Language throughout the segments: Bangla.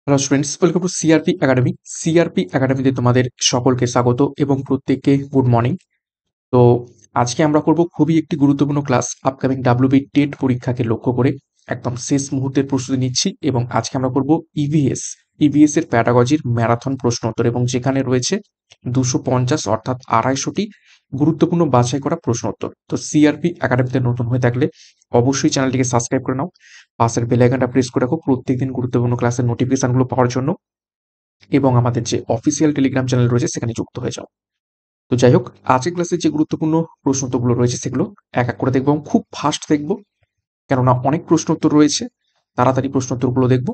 Hello students, welcome to CRP academy. CRP একাডেমিতে তোমাদের সকলকে স্বাগত এবং প্রত্যেককে গুড মর্নিং। তো আজকে আমরা করব খুবই একটি গুরুত্বপূর্ণ ক্লাস আপকামিং ডাব্লিউবি টেট পরীক্ষাকে লক্ষ্য করে একদম শেষ মুহূর্তের প্রস্তুতি নিচ্ছি। এবং আজকে আমরা করব ইভিএস এর প্যাডাগজির ম্যারাথন প্রশ্ন উত্তর, এবং যেখানে রয়েছে 250 অর্থাৎ 250টি গুরুত্বপূর্ণ বাছাই করা প্রশ্ন উত্তর। তো সিআরপি একাডেমিতে নতুন হয়ে থাকলে অবশ্যই চ্যানেলটিকে সাবস্ক্রাইব করে নাও, পাশের বেল আইকনটা প্রেস করে রাখো প্রত্যেকদিন গুরুত্বপূর্ণ ক্লাসের নোটিফিকেশনগুলো পাওয়ার জন্য, এবং আমাদের যে অফিসিয়াল টেলিগ্রাম চ্যানেল রয়েছে সেখানে যুক্ত হয়ে যাও। তো যাই হোক, আজকের ক্লাসে যে গুরুত্বপূর্ণ প্রশ্ন উত্তরগুলো রয়েছে সেগুলো এক এক করে দেখবো এবং খুব ফাস্ট দেখবো, কেননা অনেক প্রশ্ন উত্তর রয়েছে। তাড়াতাড়ি প্রশ্ন উত্তরগুলো দেখবো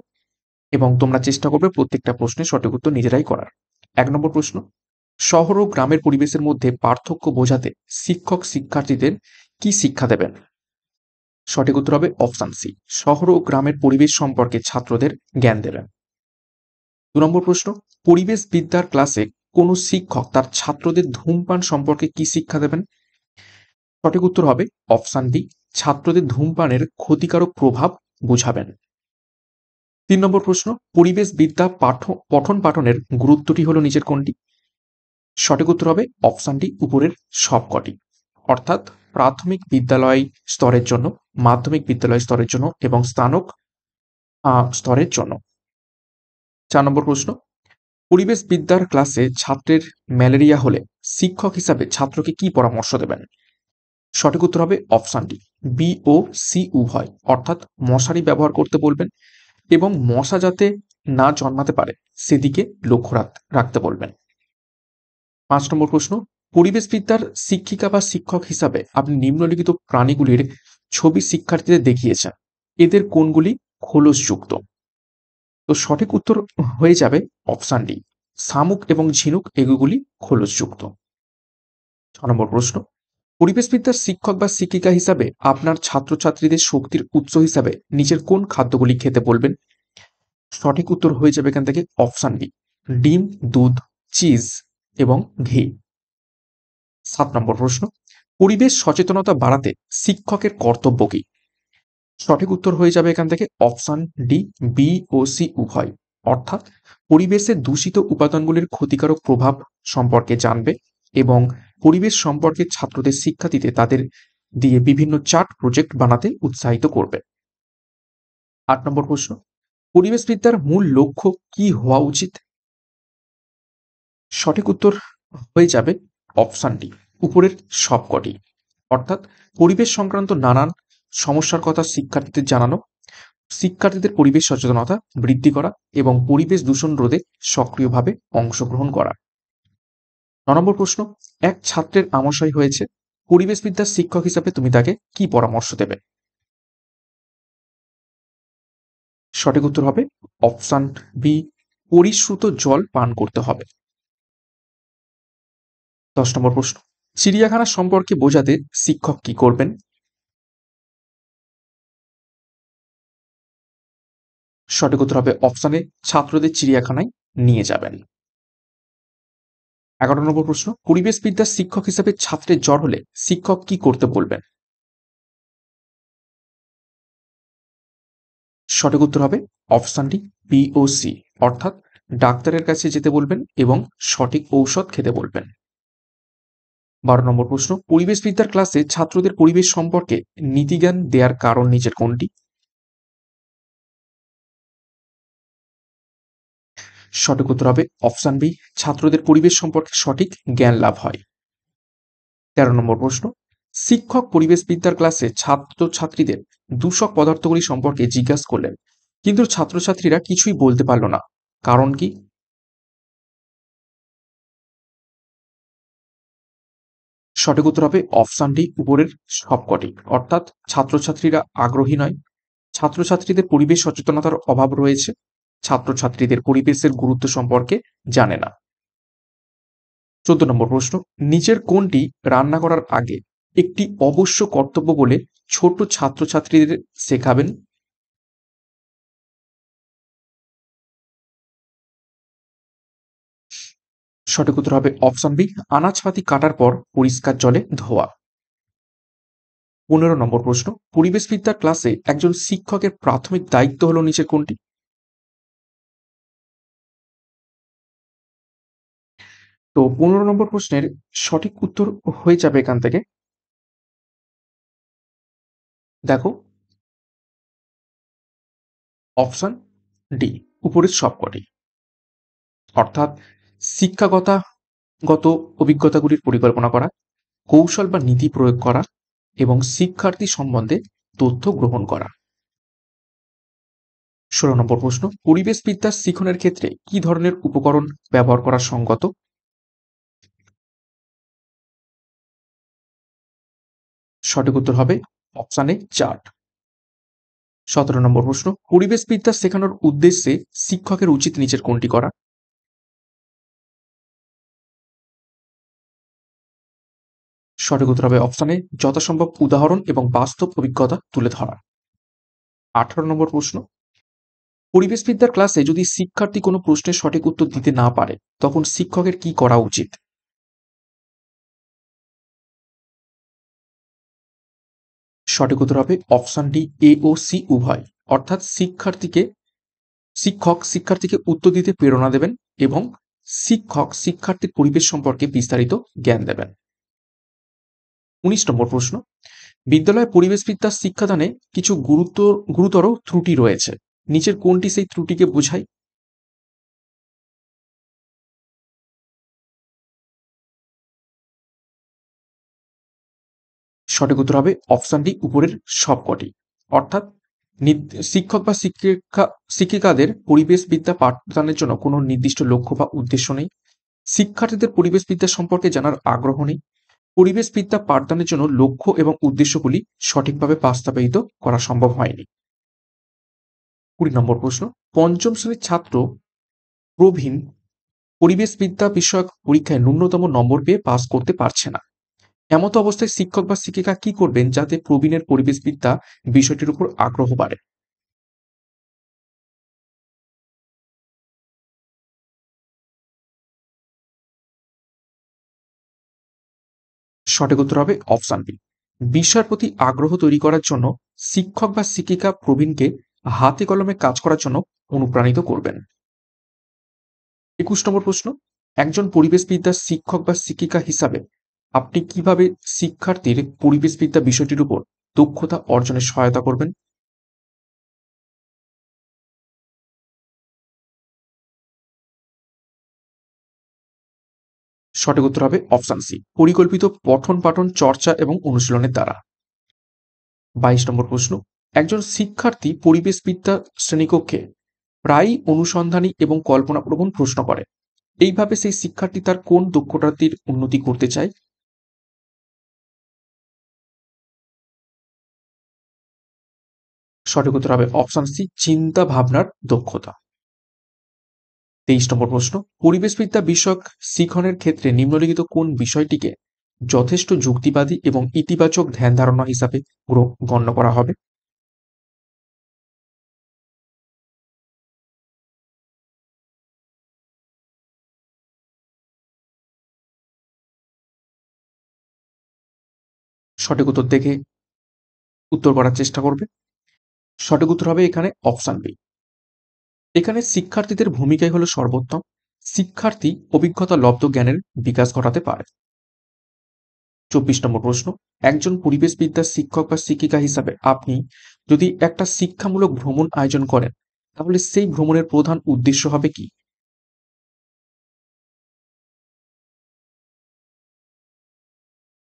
এবং তোমরা চেষ্টা করবে প্রত্যেকটা প্রশ্নের সঠিক উত্তর নিজেরাই করার। 1 নম্বর প্রশ্ন, শহর ও গ্রামের পরিবেশের মধ্যে পার্থক্য বোঝাতে শিক্ষক শিক্ষার্থীদের কি শিক্ষা দেবেন? সঠিক উত্তর হবে অপশন সি, শহর ও গ্রামের পরিবেশ সম্পর্কে ছাত্রদের জ্ঞান দেবেন। 2 নম্বর প্রশ্ন, পরিবেশ বিদ্যার ক্লাসে কোন শিক্ষক তার ছাত্রদের ধূমপান সম্পর্কে কি শিক্ষা দেবেন? সঠিক উত্তর হবে অপশন বি, ছাত্রদের ধূমপানের ক্ষতিকারক প্রভাব বোঝাবেন। 3 নম্বর প্রশ্ন, পরিবেশ বিদ্যা পঠন পাঠনের গুরুত্বটি হলো নিচের কোনটি? সঠিক উত্তর হবে অপশন ডি, উপরের সবকটি। অর্থাৎ প্রাথমিক বিদ্যালয় স্তরের জন্য, মাধ্যমিক বিদ্যালয় স্তরের জন্য এবং স্নাতক স্তরের জন্য। 4 নম্বর প্রশ্ন, পরিবেশ বিদ্যার ক্লাসে ছাত্রের ম্যালেরিয়া হলে শিক্ষক হিসাবে ছাত্রকে কি পরামর্শ দেবেন? সঠিক উত্তর হবে অপশন ডি, বি ও সি উভয়। অর্থাৎ মশারি ব্যবহার করতে বলবেন এবং মশা যাতে না জন্মাতে পারে সেদিকে লক্ষ্য রাখতে বলবেন। 5 নম্বর প্রশ্ন, পরিবেশ বিদ্যার শিক্ষিকা বা শিক্ষক হিসাবে আপনি নিম্নলিখিত প্রাণীগুলির ছবি শিক্ষার্থীদের দেখিয়েছেন, এদের কোনগুলি খোলসযুক্ত? তো সঠিক উত্তর হয়ে যাবে অপশন ডি, শামুক এবং ঝিনুক এগুলি খোলসযুক্ত। 6 নম্বর প্রশ্ন, পরিবেশবিদ্যার শিক্ষক বা শিক্ষিকা হিসাবে আপনার ছাত্রছাত্রীদের শক্তির উৎস হিসাবে নিচের কোন খাদ্যগুলি খেতে বলবেন? সঠিক উত্তর হয়ে যাবে এখান থেকে অপশন বি, ডিম, দুধ, চিজ এবং ঘি। 7 নম্বর প্রশ্ন, পরিবেশ সচেতনতা বাড়াতে শিক্ষকের কর্তব্য কি? সঠিক উত্তর হয়ে যাবে এখান থেকে অপশন ডি, বি ও সি উভয়। অর্থাৎ পরিবেশের দূষিত উপাদানগুলির ক্ষতিকারক প্রভাব সম্পর্কে জানবে এবং পরিবেশ সম্পর্কে ছাত্রদের শিক্ষা দিতে তাদের দিয়ে বিভিন্ন চার্ট প্রজেক্ট বানাতে উৎসাহিত করবে। 8 নম্বর প্রশ্ন, পরিবেশবিদ্যার মূল লক্ষ্য কি হওয়া উচিত? সঠিক উত্তর হয়ে যাবে অপশন ডি, উপরের সবকটি। অর্থাৎ পরিবেশ সংক্রান্ত নানান সমস্যার কথা শিক্ষার্থীদের জানানো, শিক্ষার্থীদের পরিবেশ সচেতনতা বৃদ্ধি করা এবং পরিবেশ দূষণ রোধে সক্রিয়ভাবে অংশগ্রহণ করা। 9 নম্বর প্রশ্ন, এক ছাত্রের আমাশয় হয়েছে, পরিবেশবিদ্যার শিক্ষক হিসাবে তুমি তাকে কি পরামর্শ দেবে? সঠিক উত্তর হবে অপশন বি, পরিশ্রুত জল পান করতে হবে। 10 নম্বর প্রশ্ন, চিড়িয়াখানা সম্পর্কে বোঝাতে শিক্ষক কি করবেন? সঠিক উত্তর হবে অপশনে ছাত্রদের চিড়িয়াখানায় নিয়ে যাবেন। 11 নম্বর প্রশ্ন, পরিবেশবিদ্যার শিক্ষক হিসেবে ছাত্রের জ্বর হলে শিক্ষক কি করতে বলবেন? সঠিক উত্তর হবে অপশন ডি, বি ও সি। অর্থাৎ ডাক্তারের কাছে যেতে বলবেন এবং সঠিক ঔষধ খেতে বলবেন। 12 নম্বর প্রশ্ন, পরিবেশবিদ্যার ক্লাসে ছাত্রদের পরিবেশ সম্পর্কে নীতিজ্ঞান দেওয়ার কারণ নিচের কোনটি? সঠিক উত্তর হবে অপশন বি, ছাত্রদের পরিবেশ সম্পর্কে সঠিক জ্ঞান লাভ হয়। 13 নম্বর প্রশ্ন, শিক্ষক পরিবেশবিদ্যার ক্লাসে ছাত্রছাত্রীদের দূষক পদার্থগুলি সম্পর্কে জিজ্ঞাসা করলেন, কিন্তু ছাত্রছাত্রীরা কিছুই বলতে পারল না, কারণ কি? সঠিক উত্তর হবে অপশন ডি, উপরের সবকটি। অর্থাৎ ছাত্রছাত্রীরা আগ্রহী নয়, ছাত্রছাত্রীদের পরিবেশ সচেতনতার অভাব রয়েছে, ছাত্রছাত্রীদের পরিবেশের গুরুত্ব সম্পর্কে জানে না। 14 নম্বর প্রশ্ন, নিচের কোনটি রান্না করার আগে একটি অবশ্য কর্তব্য বলে ছোট ছাত্রছাত্রীদের শেখাবেন? সঠিক উত্তর হবে অপশন বি, আনাজপাতি কাটার পর পরিষ্কার জলে ধোয়া। 15 নম্বর প্রশ্ন, পরিবেশবিদ্যার ক্লাসে একজন শিক্ষকের প্রাথমিক দায়িত্ব হলো নিচের কোনটি? তো 15 নম্বর প্রশ্নের সঠিক উত্তর হয়ে যাবে এখান থেকে, দেখো, অপশন ডি, উপরের সবকটি। অর্থাৎ শিক্ষাগত অভিজ্ঞতাগুলির পরিকল্পনা করা, কৌশল বা নীতি প্রয়োগ করা এবং শিক্ষার্থী সম্বন্ধে তথ্য গ্রহণ করা। 16 নম্বর প্রশ্ন, পরিবেশবিদ্যার শিখনের ক্ষেত্রে কি ধরনের উপকরণ ব্যবহার করা সঙ্গত? সঠিক উত্তর হবে অপশন এ, চার্ট। 17 নম্বর প্রশ্ন, পরিবেশবিদ্যা শেখানোর উদ্দেশ্যে শিক্ষকের উচিত নিচের কোনটি করা? সঠিক উত্তর হবে অপশন এ, যথাসম্ভব উদাহরণ এবং বাস্তব অভিজ্ঞতা তুলে ধরা। 18 নম্বর প্রশ্ন, পরিবেশবিদ্যার ক্লাসে যদি শিক্ষার্থী কোনো প্রশ্নের সঠিক উত্তর দিতে না পারে তখন শিক্ষকের কি করা উচিত? সঠিক উত্তর হবে অপশন ডি, এ ও সি উভয়। অর্থাৎ শিক্ষার্থীকে উত্তর দিতে প্রেরণা দেবেন এবং শিক্ষক শিক্ষার্থীর পরিবেশ সম্পর্কে বিস্তারিত জ্ঞান দেবেন। 19 নম্বর প্রশ্ন, বিদ্যালয়ে পরিবেশবিদ্যা শিক্ষাদানে কিছু গুরুতর ত্রুটি রয়েছে, নিচের কোনটি সেই ত্রুটিকে বোঝায়? সঠিক উত্তর হবে অপশন ডি, উপরের সবকটি। অর্থাৎ শিক্ষক বা শিক্ষিকাদের পরিবেশবিদ্যা পাঠদানের জন্য কোনো নির্দিষ্ট লক্ষ্য বা উদ্দেশ্য নেই, শিক্ষার্থীদের পরিবেশবিদ্যা সম্পর্কে জানার আগ্রহ নেই, পরিবেশবিদ্যা পাঠদানের জন্য লক্ষ্য এবং উদ্দেশ্যগুলি সঠিকভাবে বাস্তবায়িত করা সম্ভব হয়নি। 20 নম্বর প্রশ্ন, পঞ্চম শ্রেণীর ছাত্র প্রবীণ পরিবেশবিদ্যা বিষয়ক পরীক্ষায় ন্যূনতম নম্বর পেয়ে পাস করতে পারছে না। এমতো অবস্থায় শিক্ষক বা শিক্ষিকা কি করবেন যাতে প্রবীণের পরিবেশবিদ্যা বিষয়টির উপর আগ্রহ বাড়ে? সঠিক উত্তর হবে অপশন বি, বিষয়ের প্রতি আগ্রহ তৈরি করার জন্য শিক্ষক বা শিক্ষিকা প্রবীণকে হাতে কলমে কাজ করার জন্য অনুপ্রাণিত করবেন। 21 নম্বর প্রশ্ন, একজন পরিবেশবিদ্যার শিক্ষক বা শিক্ষিকা হিসাবে আপনি কিভাবে শিক্ষার্থীর পরিবেশবিদ্যা বিষয়টির উপর দক্ষতা অর্জনে সহায়তা করবেন? সঠিক উত্তর হবে অপশন সি, পরিকল্পিত পঠন পাঠন চর্চা এবং অনুশীলনের দ্বারা। 22 নম্বর প্রশ্ন, একজন শিক্ষার্থী পরিবেশবিদ্যা শ্রেণীকক্ষে প্রায়ই অনুসন্ধানী এবং কল্পনাপ্রবণ প্রশ্ন করে, এইভাবে সেই শিক্ষার্থী তার কোন দক্ষতাটির উন্নতি করতে চায়? সঠিক উত্তর হবে অপশন সি, চিন্তা ভাবনার দক্ষতা। 23 নম্বর প্রশ্ন, পরিবেশবিদ্যা বিষয়ক শিখনের ক্ষেত্রে নিম্নলিখিত কোন বিষয়টিকে যথেষ্ট যুক্তিবাদী এবং ইতিবাচক ধ্যান ধারণা হিসাবে গণ্য করা হবে? সঠিক উত্তর দেখে উত্তর করার চেষ্টা করবে। সঠিক উত্তর হবে এখানে অপশন বি। এখানে শিক্ষার্থীদের ভূমিকাই হলো সর্বোত্তম, শিক্ষার্থী অভিজ্ঞতা লব্ধ জ্ঞানের বিকাশ ঘটাতে পারে। 24 নম্বর প্রশ্ন, একজন পরিবেশবিদ্যার শিক্ষক বা শিক্ষিকা হিসাবে আপনি যদি একটা শিক্ষামূলক ভ্রমণ আয়োজন করেন তাহলে সেই ভ্রমণের প্রধান উদ্দেশ্য হবে কি?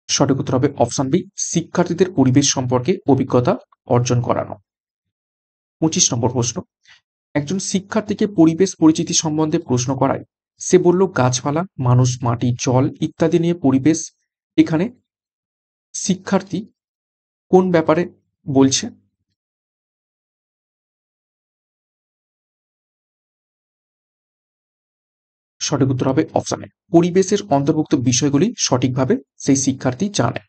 সঠিক উত্তর হবে অপশন বি, শিক্ষার্থীদের পরিবেশ সম্পর্কে অভিজ্ঞতা অর্জন করানো। 25 নম্বর প্রশ্ন, একজন শিক্ষার্থীকে পরিবেশ পরিচিতি সম্বন্ধে প্রশ্ন করায় সে বলল গাছপালা, মানুষ, মাটি, জল ইত্যাদি নিয়ে পরিবেশ, এখানে শিক্ষার্থী কোন ব্যাপারে বলছে? সঠিক উত্তর হবে অপশন এ, পরিবেশের অন্তর্ভুক্ত বিষয়গুলি সঠিকভাবে সেই শিক্ষার্থী জানে।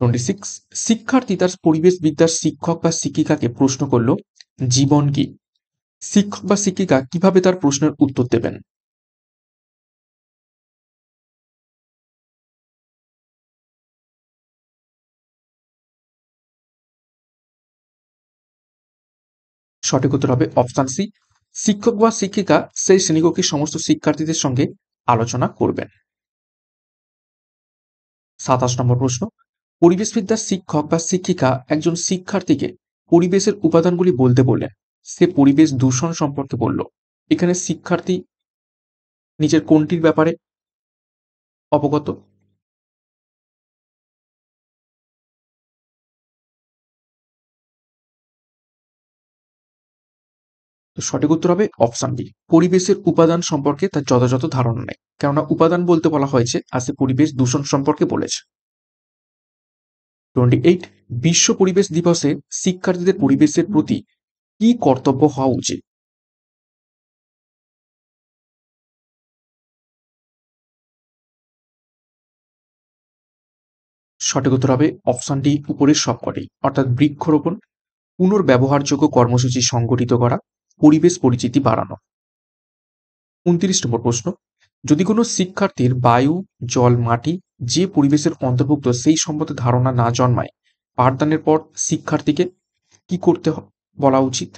26, শিক্ষার্থী তার পরিবেশ বিদ্যার শিক্ষক বা শিক্ষিকাকে প্রশ্ন করল জীবন কি, শিক্ষক বা শিক্ষিকা কিভাবে তার প্রশ্নের উত্তর দেবেন? সঠিক উত্তর হবে অপশন সি, শিক্ষক বা শিক্ষিকা সেই শ্রেণীকক্ষের সমস্ত শিক্ষার্থীদের সঙ্গে আলোচনা করবেন। 27 নম্বর প্রশ্ন, পরিবেশবিদ্যার শিক্ষক বা শিক্ষিকা একজন শিক্ষার্থীকে পরিবেশের উপাদানগুলি বলতে বললেন। সে পরিবেশ দূষণ সম্পর্কে বলল। এখানে শিক্ষার্থী নিজের কোনটির ব্যাপারে অবগত? তো সঠিক উত্তর হবে অপশন বি, পরিবেশের উপাদান সম্পর্কে তার যথাযথ ধারণা নেই। কেননা উপাদান বলতে বলা হয়েছে আর সে পরিবেশ দূষণ সম্পর্কে বলেছে। 28, বিশ্ব পরিবেশ দিবসে শিক্ষার্থীদের পরিবেশের প্রতি কি কর্তব্য হওয়া উচিত? সঠিক উত্তর হবে অপশন ডি, উপরের সবকটি, অর্থাৎ বৃক্ষরোপণ, পুনর্ব্যবহারযোগ্য কর্মসূচি সংগঠিত করা, পরিবেশ পরিচিতি বাড়ানো। 29 নম্বর প্রশ্ন, যদি কোনো শিক্ষার্থীর বায়ু, জল, মাটি যে পরিবেশের অন্তর্ভুক্ত সেই সম্বন্ধে ধারণা না জন্মায়, পাঠদানের পর শিক্ষার্থীকে কি করতে বলা উচিত?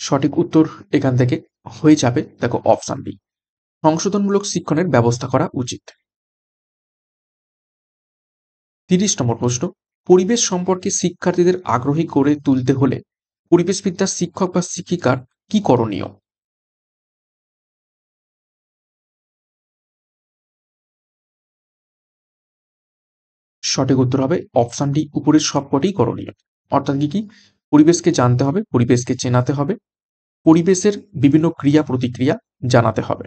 সঠিক উত্তর এখান থেকে হয়ে যাবে, দেখো অপশন বি, সংশোধনমূলক শিক্ষণের ব্যবস্থা করা উচিত। 30 নম্বর প্রশ্ন, পরিবেশ সম্পর্কে শিক্ষার্থীদের আগ্রহী করে তুলতে হলে পরিবেশবিদ্যার শিক্ষক বা শিক্ষিকার কি করণীয়? সঠিক উত্তর হবে অপশন ডি, উপরের সবকটি করণীয়। অর্থাৎ কি কি? পরিবেশকে জানতে হবে, পরিবেশকে চেনাতে হবে, পরিবেশের বিভিন্ন ক্রিয়া প্রতিক্রিয়া জানাতে হবে।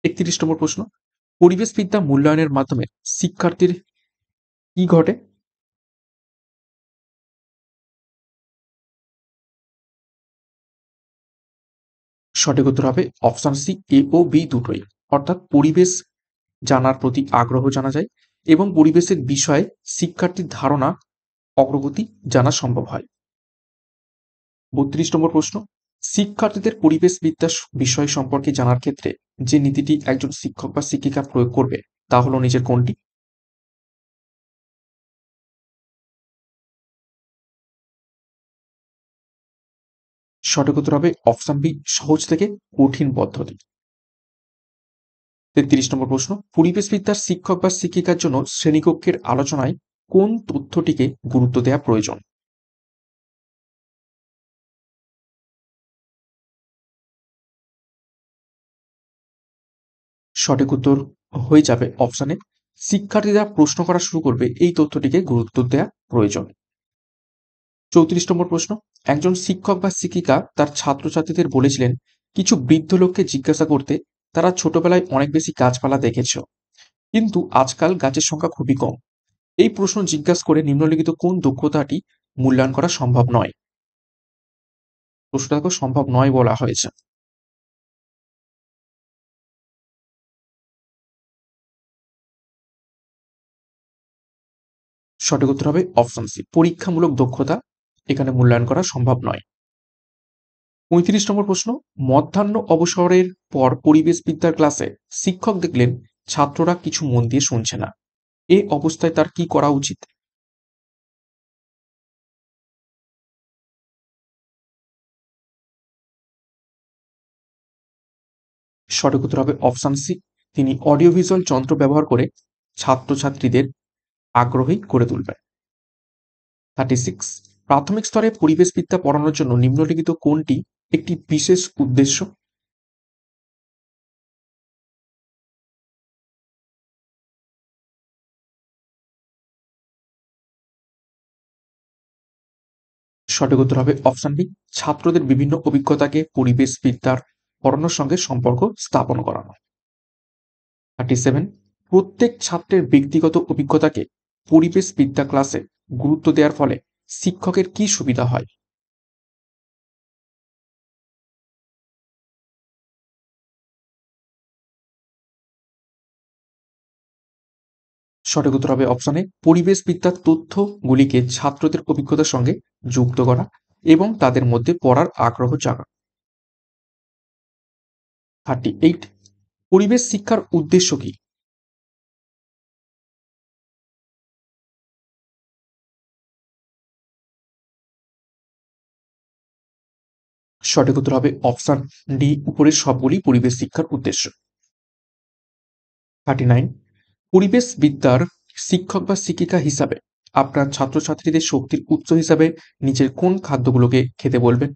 31 নম্বর প্রশ্ন, পরিবেশবিদ্যা মূল্যায়নের মাধ্যমে শিক্ষার্থীর কি ঘটে? সঠিক উত্তর হবে অপশন সি, এ ও বি দুটোই। অর্থাৎ পরিবেশ জানার প্রতি আগ্রহ জানা যায় এবং পরিবেশের বিষয়ে শিক্ষার্থীর ধারণা অগ্রগতি জানা সম্ভব হয়। 32 নম্বর প্রশ্ন, শিক্ষার্থীদের পরিবেশবিদ্যা বিষয় সম্পর্কে জানার ক্ষেত্রে যে নীতিটি একজন শিক্ষক বা শিক্ষিকা প্রয়োগ করবে তা হলো নিজের কোনটি? সঠিক উত্তর হবে অপশন বি, সহজ থেকে কঠিন পদ্ধতি। 33 নম্বর প্রশ্ন, পরিবেশবিদ্যার শিক্ষক বা শিক্ষিকার জন্য শ্রেণীকক্ষের আলোচনায় কোন তথ্যটিকে গুরুত্ব দেওয়া প্রয়োজন? সঠিক উত্তর হয়ে যাবে অপশনে, শিক্ষার্থীরা প্রশ্ন করা শুরু করবে এই তথ্যটিকে গুরুত্ব দেওয়া প্রয়োজন। 34 নম্বর প্রশ্ন, একজন শিক্ষক বা শিক্ষিকা তার ছাত্রছাত্রীদের বলেছিলেন কিছু বৃদ্ধ লোককে জিজ্ঞাসা করতে তারা ছোটবেলায় অনেক বেশি গাছপালা দেখেছ, কিন্তু আজকাল গাছের সংখ্যা খুবই কম। এই প্রশ্ন জিজ্ঞাসা করে নিম্নলিখিত কোন দক্ষতাটি মূল্যায়ন করা সম্ভব নয়? প্রশ্নটাকে সম্ভব নয় বলা হয়েছে। সঠিক উত্তর হবে অপশন সি, পরীক্ষামূলক দক্ষতা এখানে মূল্যায়ন করা সম্ভব নয়। 35 নম্বর প্রশ্ন, মধ্যাহ্ন অবসরের পর পরিবেশবিদ্যার ক্লাসে শিক্ষক দেখলেন ছাত্ররা কিছু মন দিয়ে শুনছে না। এ অবস্থায় তার কি করা উচিত? সঠিক উত্তর হবে অপশন সি, তিনি অডিও ভিজুয়াল যন্ত্র ব্যবহার করে ছাত্রছাত্রীদের আগ্রহী করে তুলবেন। 36, প্রাথমিক স্তরে পরিবেশবিদ্যা পড়ানোর জন্য নিম্নলিখিত কোনটি একটি বিশেষ উদ্দেশ্য? সঠিক উত্তর হবে অপশন বি, ছাত্রদের বিভিন্ন অভিজ্ঞতাকে পরিবেশবিদ্যার পড়ানোর সঙ্গে সম্পর্ক স্থাপন করানো। 37, প্রত্যেক ছাত্রের ব্যক্তিগত অভিজ্ঞতাকে পরিবেশবিদ্যা ক্লাসে গুরুত্ব দেওয়ার ফলে শিক্ষকের কি সুবিধা হয়? সঠিক উত্তর হবে অপশনে, পরিবেশবিদ্যার তথ্যগুলিকে ছাত্রদের অভিজ্ঞতার সঙ্গে যুক্ত করা এবং তাদের মধ্যে পড়ার আগ্রহ জাগানো। 38, পরিবেশ শিক্ষার উদ্দেশ্য কি? সঠিক উত্তর হবে অপশন ডি, উপরের সবগুলি পরিবেশ শিক্ষার উদ্দেশ্য। 39, পরিবেশ বিদ্যার শিক্ষক বা শিক্ষিকা হিসাবে আপনার ছাত্রছাত্রীদের শক্তির উৎস হিসাবে নিচের কোন খাদ্যগুলোকে খেতে বলবেন?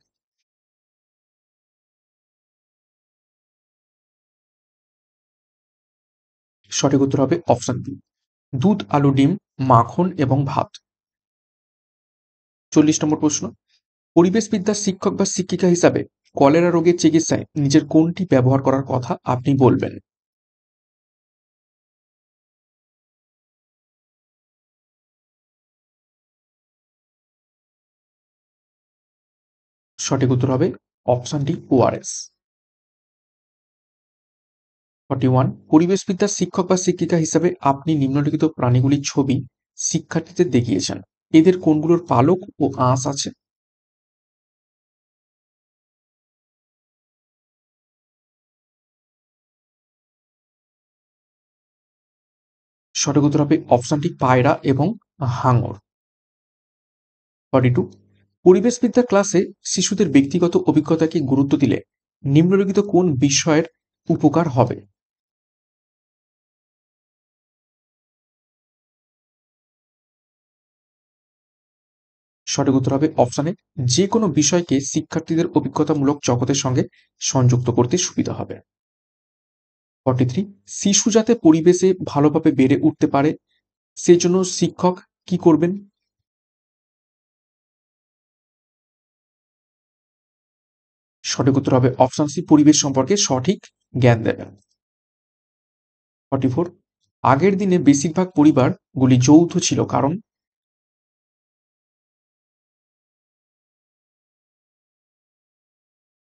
সঠিক উত্তর হবে অপশন বি, দুধ, আলু, ডিম, মাখন এবং ভাত। 40 নম্বর প্রশ্ন, পরিবেশবিদ্যার শিক্ষক বা শিক্ষিকা হিসাবে কলেরা রোগের চিকিৎসায় নিজের কোনটি ব্যবহার করার কথা আপনি বলবেন? সঠিক উত্তর হবে অপশন ডি, ওআরএস। 41, পরিবেশবিদ্যার শিক্ষক বা শিক্ষিকা হিসাবে আপনি নিম্নলিখিত প্রাণীগুলির ছবি শিক্ষার্থীদের দেখিয়েছেন, এদের কোনগুলোর পালক ও আঁশ আছে? সঠিক উত্তর হবে অপশন ডি, পায়রা এবং হাঙর। 42, পরিবেশবিদ্যা ক্লাসে শিশুদের ব্যক্তিগত অভিজ্ঞতাকে গুরুত্ব দিলে নিম্নলিখিত কোন বিষয়ের উপকার হবে? সঠিক উত্তর হবে অপশন এ, যে কোনো বিষয়কে শিক্ষার্থীদের অভিজ্ঞতামূলক জগতের সঙ্গে সংযুক্ত করতে সুবিধা হবে। 43, শিশু যাতে পরিবেশে ভালোভাবে বেড়ে উঠতে পারে সেজন্য শিক্ষক কি করবেন? সঠিক উত্তর হবে অপশন সি, পরিবেশ সম্পর্কে সঠিক জ্ঞান দেবেন। 44, আগের দিনে বেশিরভাগ পরিবারগুলি যৌথ ছিল কারণ?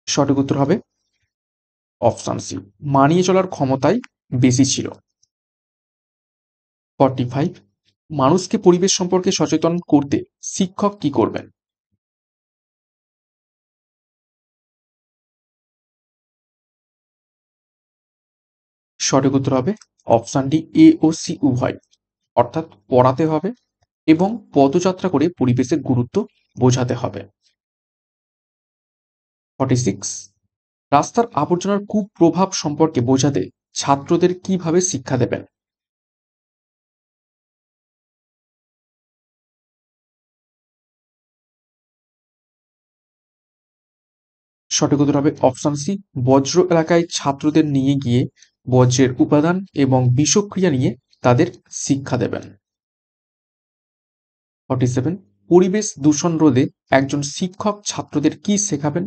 সঠিক উত্তর হবে অপশন সি, মানিয়ে চলার ক্ষমতাই বেশি ছিল। 45, মানুষকে পরিবেশ সম্পর্কে সচেতন করতে শিক্ষক কি করবেন? সঠিক উত্তর হবে অপশন ডি, এ ও সি উভয়, অর্থাৎ পড়াতে হবে এবং পদযাত্রা করে পরিবেশের গুরুত্ব বোঝাতে হবে। 46, রাস্তার আবর্জনার কুপ্রভাব সম্পর্কে বোঝাতে ছাত্রদের কিভাবে শিক্ষা দেবেন? সঠিক উত্তর হবে অপশন সি, বজ্র এলাকায় ছাত্রদের নিয়ে গিয়ে বজ্রের উপাদান এবং বিষক্রিয়া নিয়ে তাদের শিক্ষা দেবেন। 47, পরিবেশ দূষণ রোধে একজন শিক্ষক ছাত্রদের কি শেখাবেন?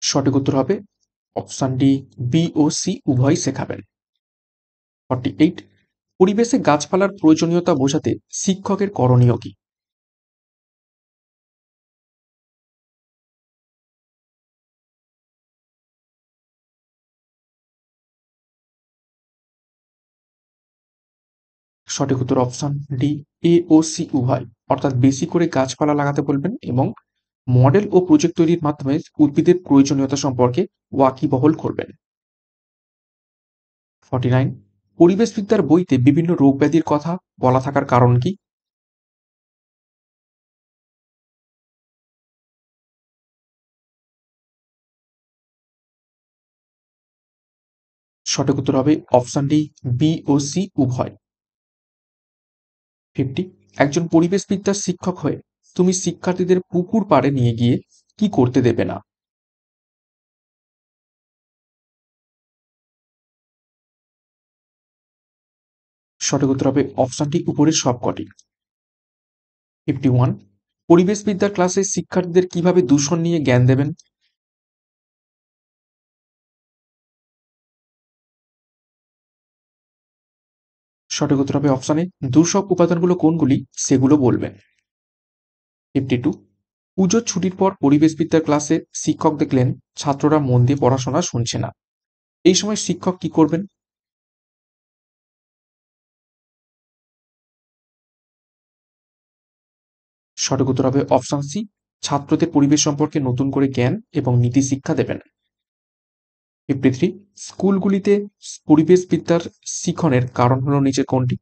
সঠিক উত্তর হবে অপশন ডি, বি ও সি উভয় শেখাবেন। 48, পরিবেশে গাছপালার প্রয়োজনীয়তা বোঝাতে শিক্ষকের করণীয় কি? সঠিক উত্তর অপশন ডি, এ ও সি উভয়, অর্থাৎ বেশি করে গাছপালা লাগাতে বলবেন এবং মডেল ও প্রজেক্ট তৈরির মাধ্যমে উদ্ভিদের প্রয়োজনীয়তা সম্পর্কে ওয়াকিবহল করবেন। 49, পরিবেশবিদ্যার বইতে বিভিন্ন রোগব্যাধির কথা বলা থাকার কারণ কি? সঠিক উত্তর হবে অপশন ডি, বি ও সি উভয়। 50, একজন পরিবেশবিদ্যার শিক্ষক হয়ে তুমি শিক্ষার্থীদের পুকুর পাড়ে নিয়ে গিয়ে কি করতে দেবে না? সঠিক উত্তর হবে অপশন ডি, উপরের সবকটি। 51, পরিবেশবিদ্যার ক্লাসে শিক্ষার্থীদের কিভাবে দূষণ নিয়ে জ্ঞান দেবেন? সঠিক উত্তর হবে অপশন এ, দূষক উপাদানগুলো কোনগুলি সেগুলো বলবেন। 52, পুজোর ছুটির পর পরিবেশবিদ্যার ক্লাসে শিক্ষক দেখলেন ছাত্ররা মন দিয়ে পড়াশোনা শুনছে না, এই সময় শিক্ষক কি করবেন? সঠিক উত্তর হবে অপশন সি, ছাত্রদের পরিবেশ সম্পর্কে নতুন করে জ্ঞান এবং নীতি শিক্ষা দেবেন। 53, স্কুলগুলিতে পরিবেশবিদ্যার শিখনের কারণ হলো নিচে কোনটি?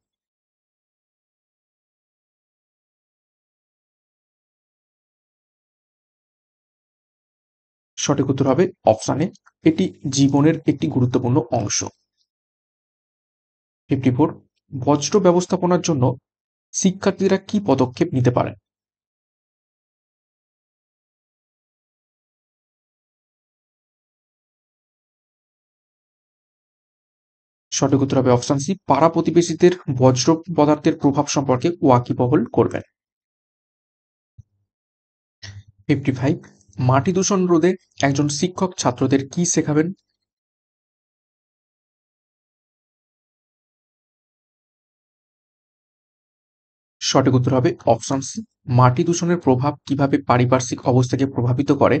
সঠিক উত্তর হবে অপশন এ, এটি জীবনের একটি গুরুত্বপূর্ণ অংশ। 54, বজ্র ব্যবস্থাপনার জন্য শিক্ষার্থীরা কি পদক্ষেপ নিতে পারেন? সঠিক উত্তর হবে অপশন সি, পাড়া প্রতিবেশীদের বজ্র পদার্থের প্রভাব সম্পর্কে ওয়াকিবহল করবেন। 55, মাটি দূষণ রোধে একজন শিক্ষক ছাত্রদের কি শেখাবেন? সঠিক উত্তর হবে অপশন সি, মাটি দূষণের প্রভাব কিভাবে পারিপার্শ্বিক অবস্থাকে প্রভাবিত করে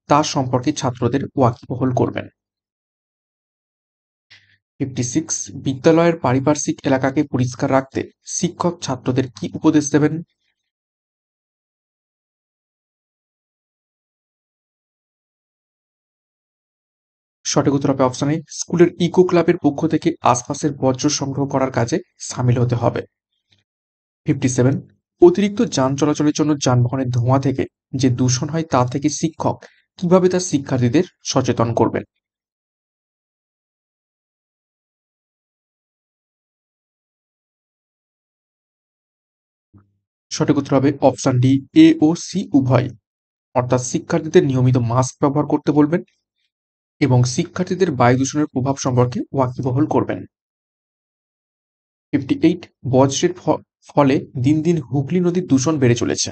তা সম্পর্কে ছাত্রদের ওয়াকিবহল করবেন। 56, বিদ্যালয়ের পারিপার্শ্বিক এলাকাকে পরিষ্কার রাখতে শিক্ষক ছাত্রদের কি উপদেশ দেবেন? সঠিক উত্তর হবে অপশন এ, স্কুলের ইকো ক্লাবের পক্ষ থেকে আশপাশের বর্জ্য সংগ্রহ করার কাজে সামিল হতে হবে। 57, অতিরিক্ত যান চলাচলের জন্য যানবাহনের ধোঁয়া থেকে যে দূষণ হয় তা থেকে শিক্ষক কিভাবে তার শিক্ষার্থীদের সচেতন করবেন? সঠিক উত্তর হবে অপশন ডি, এ ও সি উভয়। অর্থাৎ শিক্ষার্থীদের নিয়মিত মাস্ক ব্যবহার করতে বলবেন এবং শিক্ষার্থীদের বায়ু দূষণের প্রভাব সম্পর্কে ওয়াকিবহল করবেন। 58, বজ্রের ফলে দিন দিন হুগলি নদীর দূষণ বেড়ে চলেছে,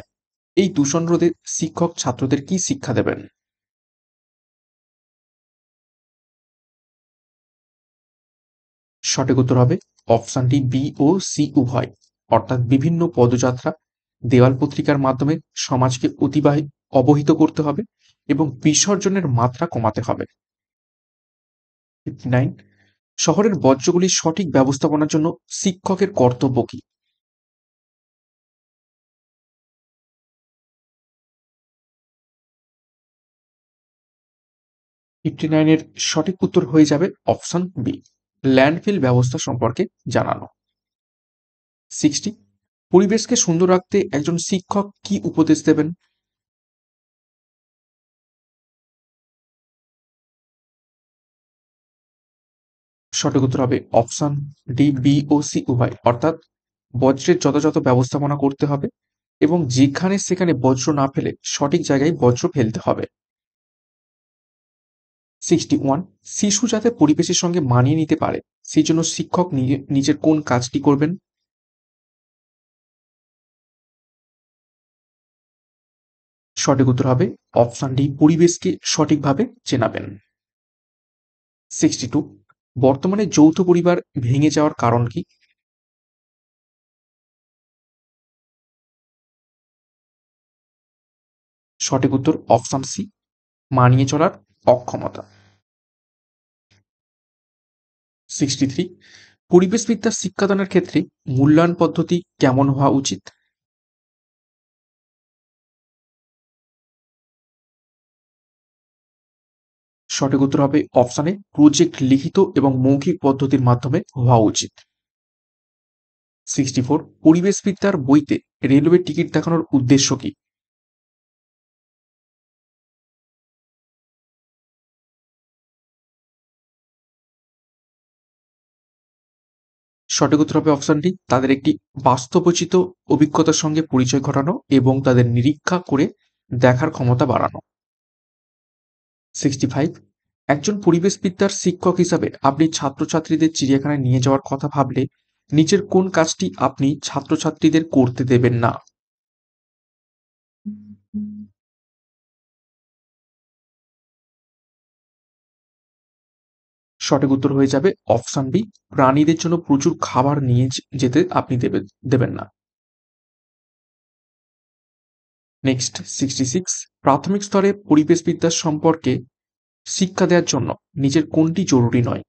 এই দূষণ রোধে শিক্ষক ছাত্রদের কি শিক্ষা দেবেন? সঠিক উত্তর হবে অপশনটি বি ও সি উভয়। অর্থাৎ বিভিন্ন পদযাত্রা, দেওয়াল পত্রিকার মাধ্যমে সমাজকে অবহিত করতে হবে এবং বিসর্জনের মাত্রা কমাতে হবে। 59, শহরের বর্জ্যগুলির সঠিক ব্যবস্থাপনার জন্য শিক্ষকের কর্তব্য কি? ফিফটি নাইনের সঠিক উত্তর হয়ে যাবে অপশন বি, ল্যান্ডফিল ব্যবস্থা সম্পর্কে জানানো। 60, পরিবেশকে সুন্দর রাখতে একজন শিক্ষক কি উপদেশ দেবেন? সঠিক উত্তর হবে অপশন ডি, বি ও সি উভয়। অর্থাৎ বজ্রের যথাযথ ব্যবস্থাপনা করতে হবে এবং যেখানে সেখানে বজ্র না ফেলে সঠিক জায়গায় বজ্র ফেলতে হবে। 61, শিশু যাতে পরিবেশের সঙ্গে মানিয়ে নিতে পারে সেই জন্য শিক্ষক নিজের কোন কাজটি করবেন? সঠিক উত্তর হবে অপশন ডি, পরিবেশকে সঠিকভাবে চেনাবেন। 62, বর্তমানে যৌথ পরিবার ভেঙে যাওয়ার কারণ কি? সঠিক উত্তর অপশন সি, মানিয়ে চলার অক্ষমতা। 63, পরিবেশবিদ্যার শিক্ষাদানের ক্ষেত্রে মূল্যায়ন পদ্ধতি কেমন হওয়া উচিত? সঠিক উত্তর হবে অপশনে প্রজেক্ট লিখিত এবং মৌখিক পদ্ধতির মাধ্যমে হওয়া উচিত। 64, পরিবেশবিদ্যার বইতে রেলওয়ে টিকিট দেখানোর উদ্দেশ্য কি? সঠিক উত্তর হবে অপশনটি, তাদের একটি বাস্তবোচিত অভিজ্ঞতার সঙ্গে পরিচয় ঘটানো এবং তাদের নিরীক্ষা করে দেখার ক্ষমতা বাড়ানো। 65, একজন পরিবেশবিদ্যার শিক্ষক হিসাবে আপনি ছাত্রছাত্রীদের চিড়িয়াখানায় নিয়ে যাওয়ার কথা ভাবলে নিচের কোন কাজটি আপনি ছাত্রছাত্রীদের করতে দেবেন না? সঠিক উত্তর হয়ে যাবে অপশন বি, প্রাণীদের জন্য প্রচুর খাবার নিয়ে যেতে আপনি দেবেন না। নেক্সট 66, প্রাথমিক স্তরে পরিবেশবিদ্যা সম্পর্কে শিক্ষা দেওয়ার জন্য নিজের কোনটি জরুরি নয়?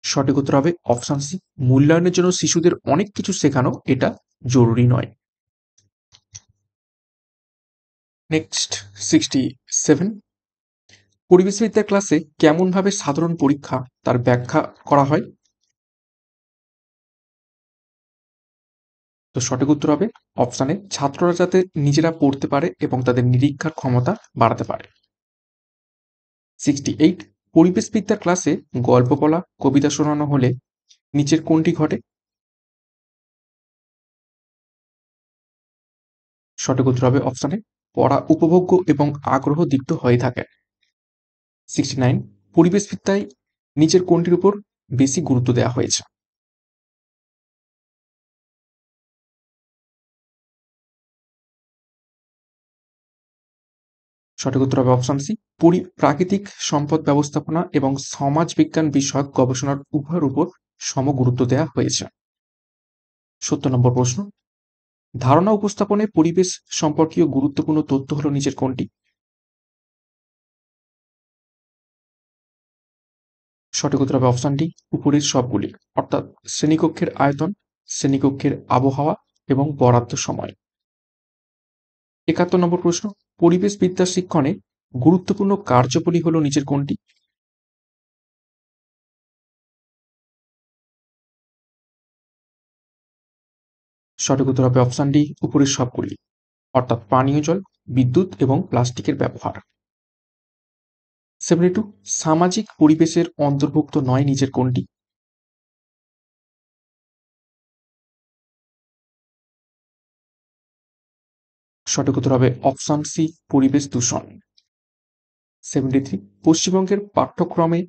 সঠিক উত্তর হবে অপশন সি, মূল্যায়নের জন্য শিশুদের অনেক কিছু শেখানো এটা জরুরি নয়। নেক্সট 67, পরিবেশবিদ্যা ক্লাসে কেমনভাবে সাধারণ পরীক্ষা তার ব্যাখ্যা করা হয়? তো সঠিক উত্তর হবে অপশানে ছাত্ররা যাতে নিজেরা পড়তে পারে এবং তাদের নিরীক্ষার ক্ষমতা বাড়াতে পারে। 68, পরিবেশবিদ্যার ক্লাসে গল্প বলা, কবিতা শোনানো হলে নিচের কোনটি ঘটে? সঠিক উত্তর হবে অপশানে পড়া উপভোগ্য এবং আগ্রহ দীপ্ত হয়ে থাকে। 69, পরিবেশবিদ্যায় নিচের কোনটির উপর বেশি গুরুত্ব দেওয়া হয়েছে? সঠিক উত্তর হবে অপশন সি, প্রাকৃতিক সম্পদ ব্যবস্থাপনা এবং সমাজবিজ্ঞান বিষয়ক গবেষণার উভয়ের উপর সম গুরুত্ব দেওয়া হয়েছে। 70 নম্বর প্রশ্ন, ধারণা উপস্থাপনে পরিবেশ সম্পর্কীয় গুরুত্বপূর্ণ তথ্য হলো নিচের কোনটি? সঠিক উত্তর হবে অপশন ডি, উপরের সবগুলি, অর্থাৎ শ্রেণীকক্ষের আয়তন, শ্রেণীকক্ষের আবহাওয়া এবং বরাদ্দ সময়। 71 নম্বর প্রশ্ন, পরিবেশ বিদ্যা শিক্ষণে গুরুত্বপূর্ণ কার্যবলী হলো নিচের কোনটি? সঠিক উত্তর হবে অপশন ডি, উপরের সবগুলি, অর্থাৎ পানীয় জল, বিদ্যুৎ এবং প্লাস্টিকের ব্যবহার। 72, সামাজিক পরিবেশের অন্তর্ভুক্ত নয় নিচের কোনটি? সঠিক উত্তর হবে অপশন সি, পরিবেশ দূষণ। 73, পশ্চিমবঙ্গের পাঠ্যক্রমে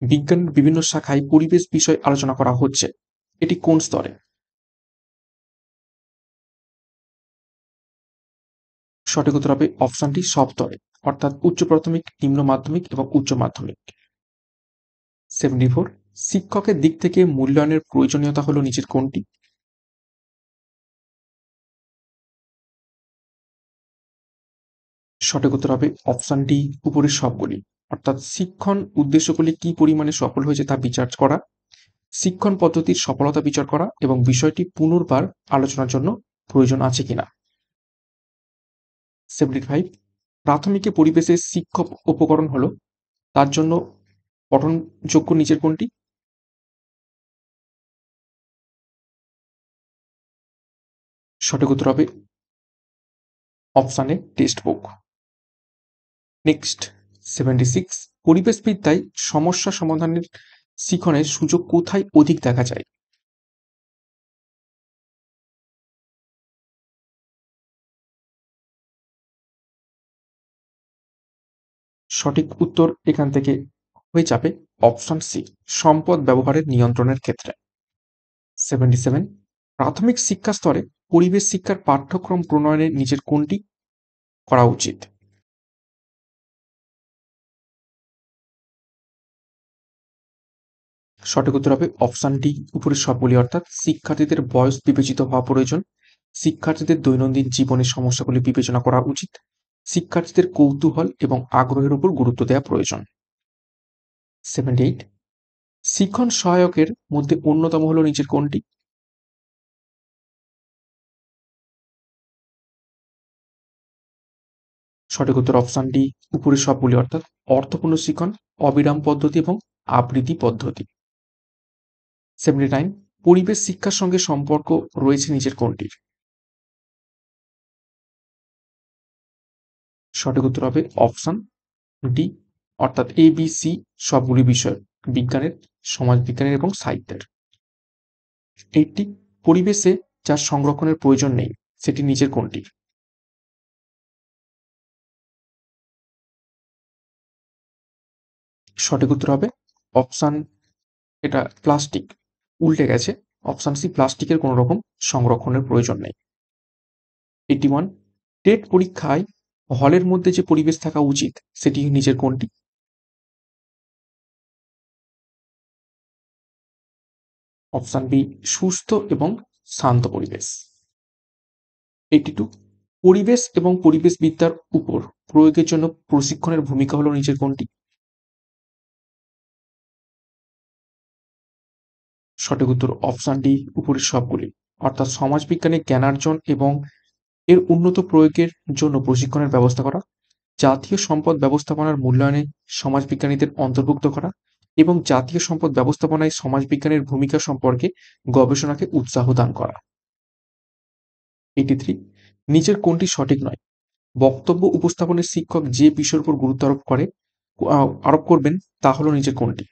বিজ্ঞানের বিভিন্ন শাখায় পরিবেশ বিষয় আলোচনা করা হচ্ছে, এটি কোন স্তরে? সঠিক উত্তর হবে অপশনটি সব স্তরে, অর্থাৎ উচ্চ প্রাথমিক, নিম্ন মাধ্যমিক এবং উচ্চ মাধ্যমিক। 74, শিক্ষকের দিক থেকে মূল্যায়নের প্রয়োজনীয়তা হলো নিচের কোনটি? সঠিক উত্তর হবে অপশন ডি, উপরের সবগুলি, অর্থাৎ শিক্ষণ উদ্দেশ্যগুলি কি পরিমাণে সফল হয়েছে তা বিচার করা, শিক্ষণ পদ্ধতির সফলতা বিচার করা এবং বিষয়টি পুনর্বার আলোচনার জন্য প্রয়োজন আছে কিনা। 75, প্রাথমিকে পরিবেশের শিক্ষক উপকরণ হলো তার জন্য পঠনযোগ্য নিচের কোনটি? সঠিক উত্তর হবে অপশানে টেক্সট বুক। নেক্সট 76, পরিবেশবিদ্যায় সমস্যা সমাধানের শিখনের সুযোগ কোথায় অধিক দেখা যায়? সঠিক উত্তর এখান থেকে হয়ে যাবে অপশন সি, সম্পদ ব্যবহারের নিয়ন্ত্রণের ক্ষেত্রে। 77, প্রাথমিক শিক্ষা স্তরে পরিবেশ শিক্ষার পাঠ্যক্রম প্রণয়নের নিচের কোনটি করা উচিত? সঠিক উত্তর হবে অপশন ডি, উপরের সবগুলি, অর্থাৎ শিক্ষার্থীদের বয়স বিবেচিত হওয়া প্রয়োজন, শিক্ষার্থীদের দৈনন্দিন জীবনের সমস্যাগুলি বিবেচনা করা উচিত, শিক্ষার্থীদের কৌতূহল এবং আগ্রহের উপর গুরুত্ব দেওয়া প্রয়োজন। 78, শিক্ষণ সহায়কের মধ্যে অন্যতম হলো নিচের কোনটি? সঠিক উত্তর অপশন ডি, উপরের সবগুলি, অর্থাৎ অর্থপূর্ণ শিক্ষণ, অবিরাম পদ্ধতি এবং আবৃত্তি পদ্ধতি। 79, পরিবেশ শিক্ষার সঙ্গে সম্পর্ক রয়েছে নিচের কোনটির? সঠিক উত্তর হবে অপশন ডি, অর্থাৎ এ বি সি সবগুলি বিষয়, বিজ্ঞানের, সমাজবিজ্ঞানের এবং সাহিত্যের। 80, পরিবেশে যার সংরক্ষণের প্রয়োজন নেই সেটি নিচের কোনটির? সঠিক উত্তর হবে অপশন, এটা প্লাস্টিক, উল্টে গেছে, অপশন সি, প্লাস্টিকের কোনো রকম সংরক্ষণের প্রয়োজন নেই। 81, টেট পরীক্ষায় হলের মধ্যে যে পরিবেশ থাকা উচিত সেটি নিচের কোনটি? অপশন বি, সুস্থ এবং শান্ত পরিবেশ। 82, পরিবেশ এবং পরিবেশবিদ্যার উপর প্রয়োগের জন্য প্রশিক্ষণের ভূমিকা হলো নিচের কোনটি? সঠিক উত্তর অপশন ডি, উপরের সবগুলি, অর্থাৎ সমাজবিজ্ঞানে জ্ঞানার্জন এবং এর উন্নত প্রয়োগের জন্য প্রশিক্ষণের ব্যবস্থা করা, জাতীয় সম্পদ ব্যবস্থাপনার মূল্যায়নে সমাজবিজ্ঞানীদের অন্তর্ভুক্ত করা এবং জাতীয় সম্পদ ব্যবস্থাপনায় সমাজবিজ্ঞানের ভূমিকা সম্পর্কে গবেষণাকে উৎসাহ দান করা। 83 নিচের কোনটি সঠিক নয়? বক্তব্য উপস্থাপনের শিক্ষক যে বিষয়ের উপর গুরুত্ব আরোপ করবেন তা হলো নিচের কোনটি?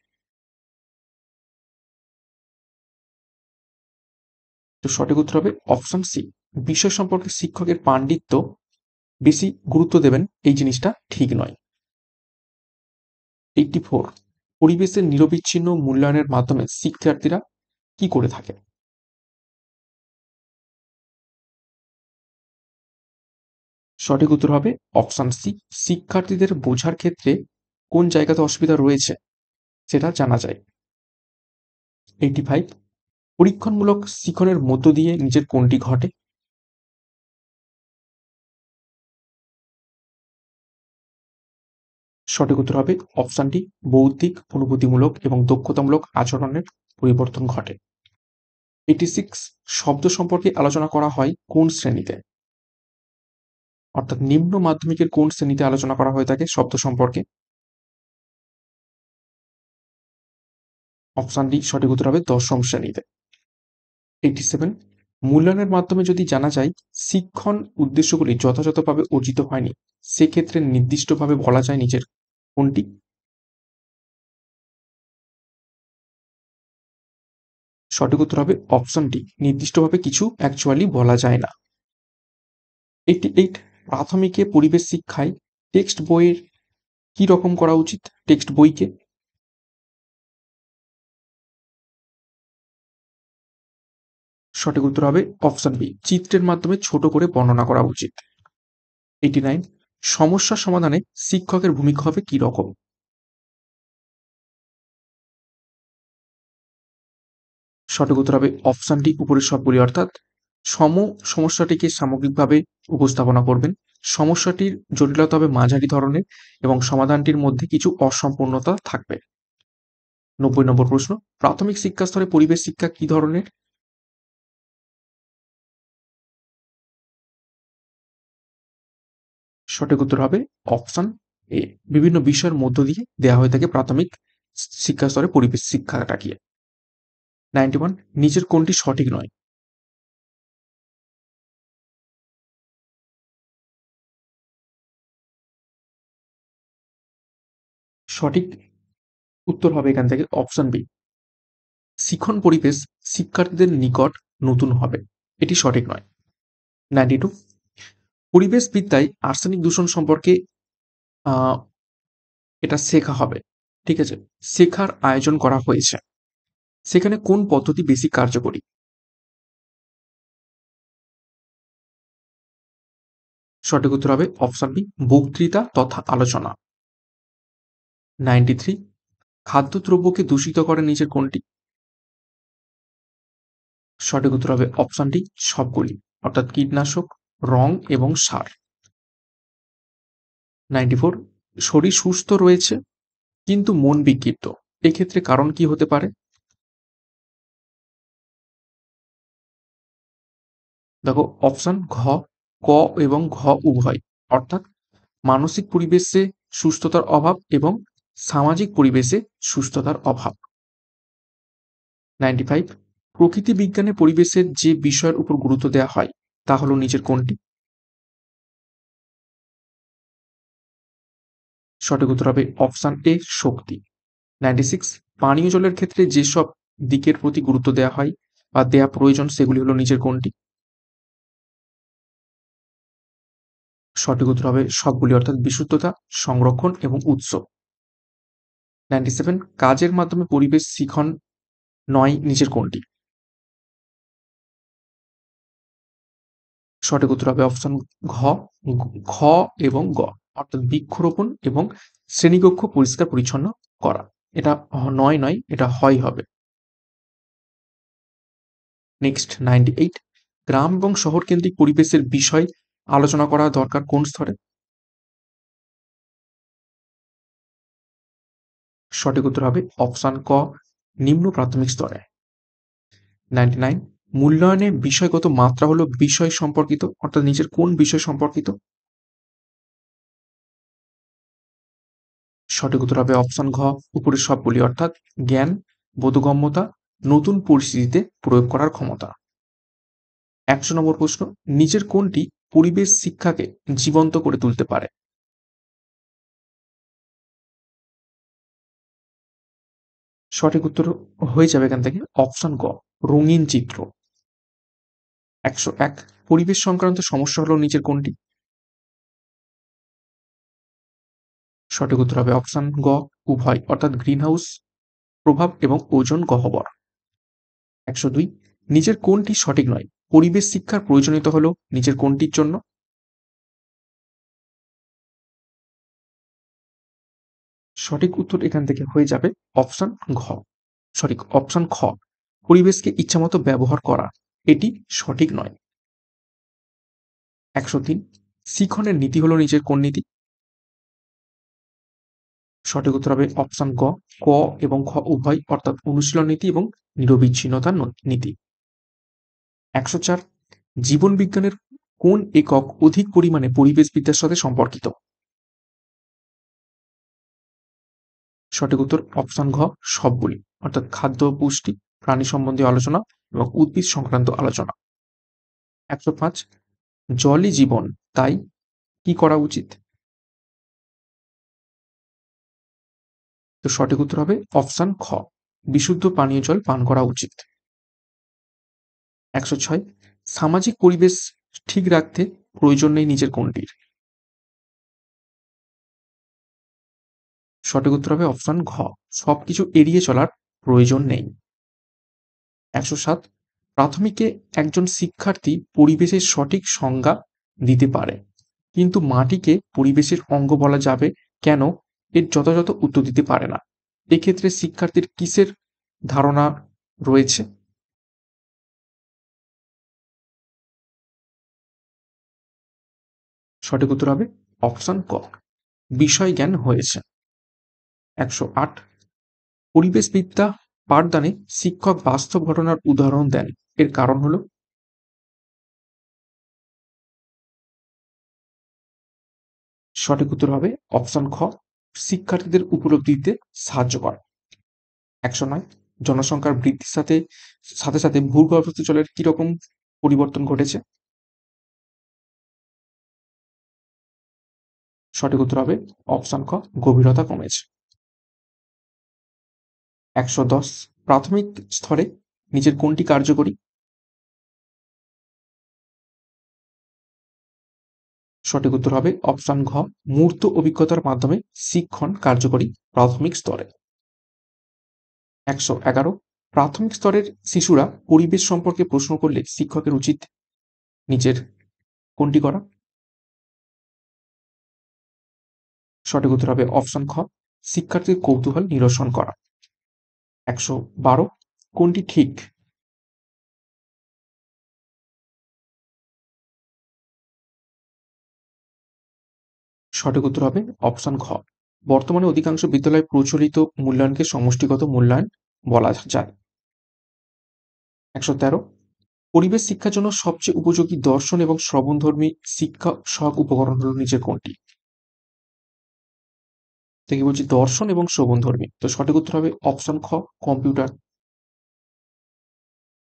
তো সঠিক উত্তর হবে অপশন সি। বিষয় সম্পর্কে শিক্ষকের পাণ্ডিত্য বেশি গুরুত্ব দেবেন এই জিনিসটা ঠিক নয়। 84 পরিবেশের নিরবিচ্ছিন্ন মূল্যায়নের মাধ্যমে শিক্ষার্থীরা কি করে থাকে? সঠিক উত্তর হবে অপশন সি। শিক্ষার্থীদের বোঝার ক্ষেত্রে কোন জায়গাতে অসুবিধা রয়েছে সেটা জানা যায়। 85 পরীক্ষণমূলক শিখনের মধ্য দিয়ে নিজের কোনটি ঘটে? সঠিক উত্তর হবে অপশনটি বৌদ্ধিক, অনুভূতিমূলক এবং দক্ষতামূলক আচরণের পরিবর্তন ঘটে। 86 শব্দ সম্পর্কে আলোচনা করা হয় কোন শ্রেণীতে? অর্থাৎ নিম্ন মাধ্যমিকের কোন শ্রেণীতে আলোচনা করা হয়ে থাকে শব্দ সম্পর্কে? অপশন ডি সঠিক উত্তর হবে দশম শ্রেণীতে। 87 মূল্যায়নের মাধ্যমে যদি জানা যায় শিক্ষণ উদ্দেশ্যগুলি যথাযথভাবে অর্জিত হয়নি, সেক্ষেত্রে নির্দিষ্টভাবে বলা যায় নিচের কোনটি? সঠিক উত্তর হবে অপশন ডি নির্দিষ্টভাবে কিছু অ্যাকচুয়ালি বলা যায় না। 88 প্রাথমিকে পরিবেশ শিক্ষায় টেক্সট বইয়ের কি রকম করা উচিত? টেক্সট বইকে? সঠিক উত্তর হবে অপশন বি চিত্রের মাধ্যমে ছোট করে বর্ণনা করা উচিত। 89 সমস্যা সমাধানে শিক্ষকের ভূমিকা হবে কি রকম? সঠিক উত্তর হবে অপশন ডি উপরের সবগুলি, অর্থাৎ সম সমস্যাটিকে সামগ্রিকভাবে উপস্থাপনা করবেন। সমস্যাটির জটিলতা হবে মাঝারি ধরনের এবং সমাধানটির মধ্যে কিছু অসম্পূর্ণতা থাকবে। 90 নম্বর প্রশ্ন, প্রাথমিক শিক্ষা স্তরে পরিবেশ শিক্ষা কি ধরনের? সঠিক উত্তর হবে অপশন এ বিভিন্ন বিষয়ের মধ্য দিয়ে দেয়া হয়ে থাকে প্রাথমিক শিক্ষা স্তরে পরিবেশ শিক্ষাটাকে। 91 নিচের কোনটি সঠিক নয়? সঠিক উত্তর হবে এখান থেকে অপশন বি শিখন পরিবেশ শিক্ষার্থীদের নিকট নতুন হবে, এটি সঠিক নয়। 92 পরিবেশ বিদ্যায় আর্সেনিক দূষণ সম্পর্কে আহ, এটা শেখা হবে, ঠিক আছে, শেখার আয়োজন করা হয়েছে, সেখানে কোন পদ্ধতি বেশি কার্যকরী? সঠিক উত্তর হবে অপশন বি বক্তৃতা তথা আলোচনা। 93 খাদ্যদ্রব্যকে দূষিত করে নিচের কোনটি? সঠিক উত্তর হবে অপশন ডি সবগুলি, অর্থাৎ কীটনাশক, রং এবং সার। 94 শরীর সুস্থ রয়েছে কিন্তু মন বিক্ষিপ্ত, এক্ষেত্রে কারণ কি হতে পারে? দেখো অপশন ঘ, ক এবং ঘ উভয়, অর্থাৎ মানসিক পরিবেশে সুস্থতার অভাব এবং সামাজিক পরিবেশে সুস্থতার অভাব। 95 প্রকৃতি বিজ্ঞানে পরিবেশের যে বিষয়ের উপর গুরুত্ব দেওয়া হয় তা হলো নিচের কোনটি? সঠিক উত্তর হবে অপশন এ শক্তি। 96 পানীয় জলের ক্ষেত্রে যেসব দিকের প্রতি গুরুত্ব দেওয়া হয় বা দেয়া প্রয়োজন সেগুলি হলো নিচের কোনটি? সঠিক উত্তর হবে সবগুলি, অর্থাৎ বিশুদ্ধতা, সংরক্ষণ এবং উৎস। 97 কাজের মাধ্যমে পরিবেশ শিখন নয় নিচের কোনটি? সঠিক উত্তর হবে অপশন ঘ, খ এবং গ, অর্থাৎ বৃক্ষরোপণ এবং শ্রেণীকক্ষ পরিষ্কার পরিচ্ছন্ন করা। এটা নয়, এটা হয় হবে। নেক্সট 98 গ্রাম এবং শহর কেন্দ্রিক পরিবেশের বিষয় আলোচনা করা দরকার কোন স্তরে? সঠিক উত্তর হবে অপশন ক নিম্ন প্রাথমিক স্তরে। 99 মূল্যায়নে বিষয়গত মাত্রা হলো বিষয় সম্পর্কিত, অর্থাৎ নিজের কোন বিষয় সম্পর্কিত। সঠিক উত্তর হবে অপশন ঘ, উপরের সবগুলি, অর্থাৎ জ্ঞান, বোধগম্যতা, নতুন পরিস্থিতিতে প্রয়োগ করার ক্ষমতা। 100 নম্বর প্রশ্ন, নিচের কোনটি পরিবেশ শিক্ষাকে জীবন্ত করে তুলতে পারে? সঠিক উত্তর হয়ে যাবে এখান থেকে অপশন গ, রঙিন চিত্র। 101, পরিবেশ সংক্রান্ত সমস্যা হলো নিচের কোনটি? সঠিক উত্তর হবে অপশন গ, উভয়, অর্থাৎ গ্রিনহাউস প্রভাব এবং ওজোন গহ্বর। 102, নিচের কোনটি সঠিক নয়? পরিবেশ শিক্ষার প্রয়োজনীয়তা হলো নিচের কোনটির জন্য? সঠিক উত্তর এখান থেকে হয়ে যাবে অপশন ঘ, সঠিক অপশন খ, পরিবেশকে ইচ্ছামতো ব্যবহার করা, এটি সঠিক নয়। 103, শিখনের নীতি হলো নিচের কোন নীতি? সঠিক উত্তর হবে অপশন গ, ক এবং খ উভয়, অর্থাৎ অনুশীলন নীতি এবং নিরবিচ্ছিন্নতার নীতি। 104, জীবন বিজ্ঞানের কোন একক অধিক পরিমাণে পরিবেশবিদ্যার সাথে সম্পর্কিত? সঠিক উত্তর অপশন ঘ, সবগুলি, অর্থাৎ খাদ্য, পুষ্টি, প্রাণী সম্বন্ধী আলোচনা এবং উদ্ভিদ সংক্রান্ত আলোচনা। 105, জলই জীবন, তাই কি করা উচিত? তো সঠিক উত্তর হবে অপশন খ, বিশুদ্ধ পানীয় জল পান করা উচিত। 106, সামাজিক পরিবেশ ঠিক রাখতে প্রয়োজন নেই নিচের কোনটির? সঠিক উত্তর হবে অপশন ঘ, সবকিছু এড়িয়ে চলার প্রয়োজন নেই। 107, প্রাথমিকে একজন শিক্ষার্থী পরিবেশের সঠিক সংজ্ঞা দিতে পারে, কিন্তু মাটিকে পরিবেশের অঙ্গ বলা যাবে কেন এর যথাযথ উত্তর দিতে পারে না? এক্ষেত্রে শিক্ষার্থীর কিসের ধারণা রয়েছে? সঠিক উত্তর হবে অপশন ক, বিষয় জ্ঞান হয়েছে। 108, পরিবেশবিদ্যা পাঠদানে শিক্ষক বাস্তব ঘটনার উদাহরণ দেন, এর কারণ হলো? সঠিক উত্তর হবে অপশন খ, শিক্ষার্থীদের উপলব্ধি দিতে সাহায্য করে। 109, জনসংখ্যার বৃদ্ধির সাথে সাথে সাথে ভূগর্ভস্থ জলের কিরকম পরিবর্তন ঘটেছে? সঠিক উত্তর হবে অপশন খ, গভীরতা কমেছে। 110, প্রাথমিক স্তরে নিচের কোনটি কার্যকরী? সঠিক উত্তর হবে অপশন ঘ, মূর্ত অভিজ্ঞতার মাধ্যমে শিক্ষণ কার্যকরী প্রাথমিক স্তরে। 111, প্রাথমিক স্তরের শিশুরা পরিবেশ সম্পর্কে প্রশ্ন করলে শিক্ষকের উচিত নিচের কোনটি করা? সঠিক উত্তর হবে অপশন খ, শিক্ষার্থীর কৌতূহল নিরসন করা। 112, কোনটি ঠিক? সঠিক উত্তর হবে অপশন ঘ, বর্তমানে অধিকাংশ বিদ্যালয়ে প্রচলিত মূল্যায়নকে সমষ্টিগত মূল্যায়ন বলা যায়। 113, পরিবেশ শিক্ষার জন্য সবচেয়ে উপযোগী দর্শন এবং শ্রবণধর্মী শিক্ষা সহায়ক উপকরণ হলো নিচের কোনটি? থেকে বলছি দর্শন এবং শ্রবণধর্মী, তো সঠিক উত্তর হবে অপশন খ, কম্পিউটার।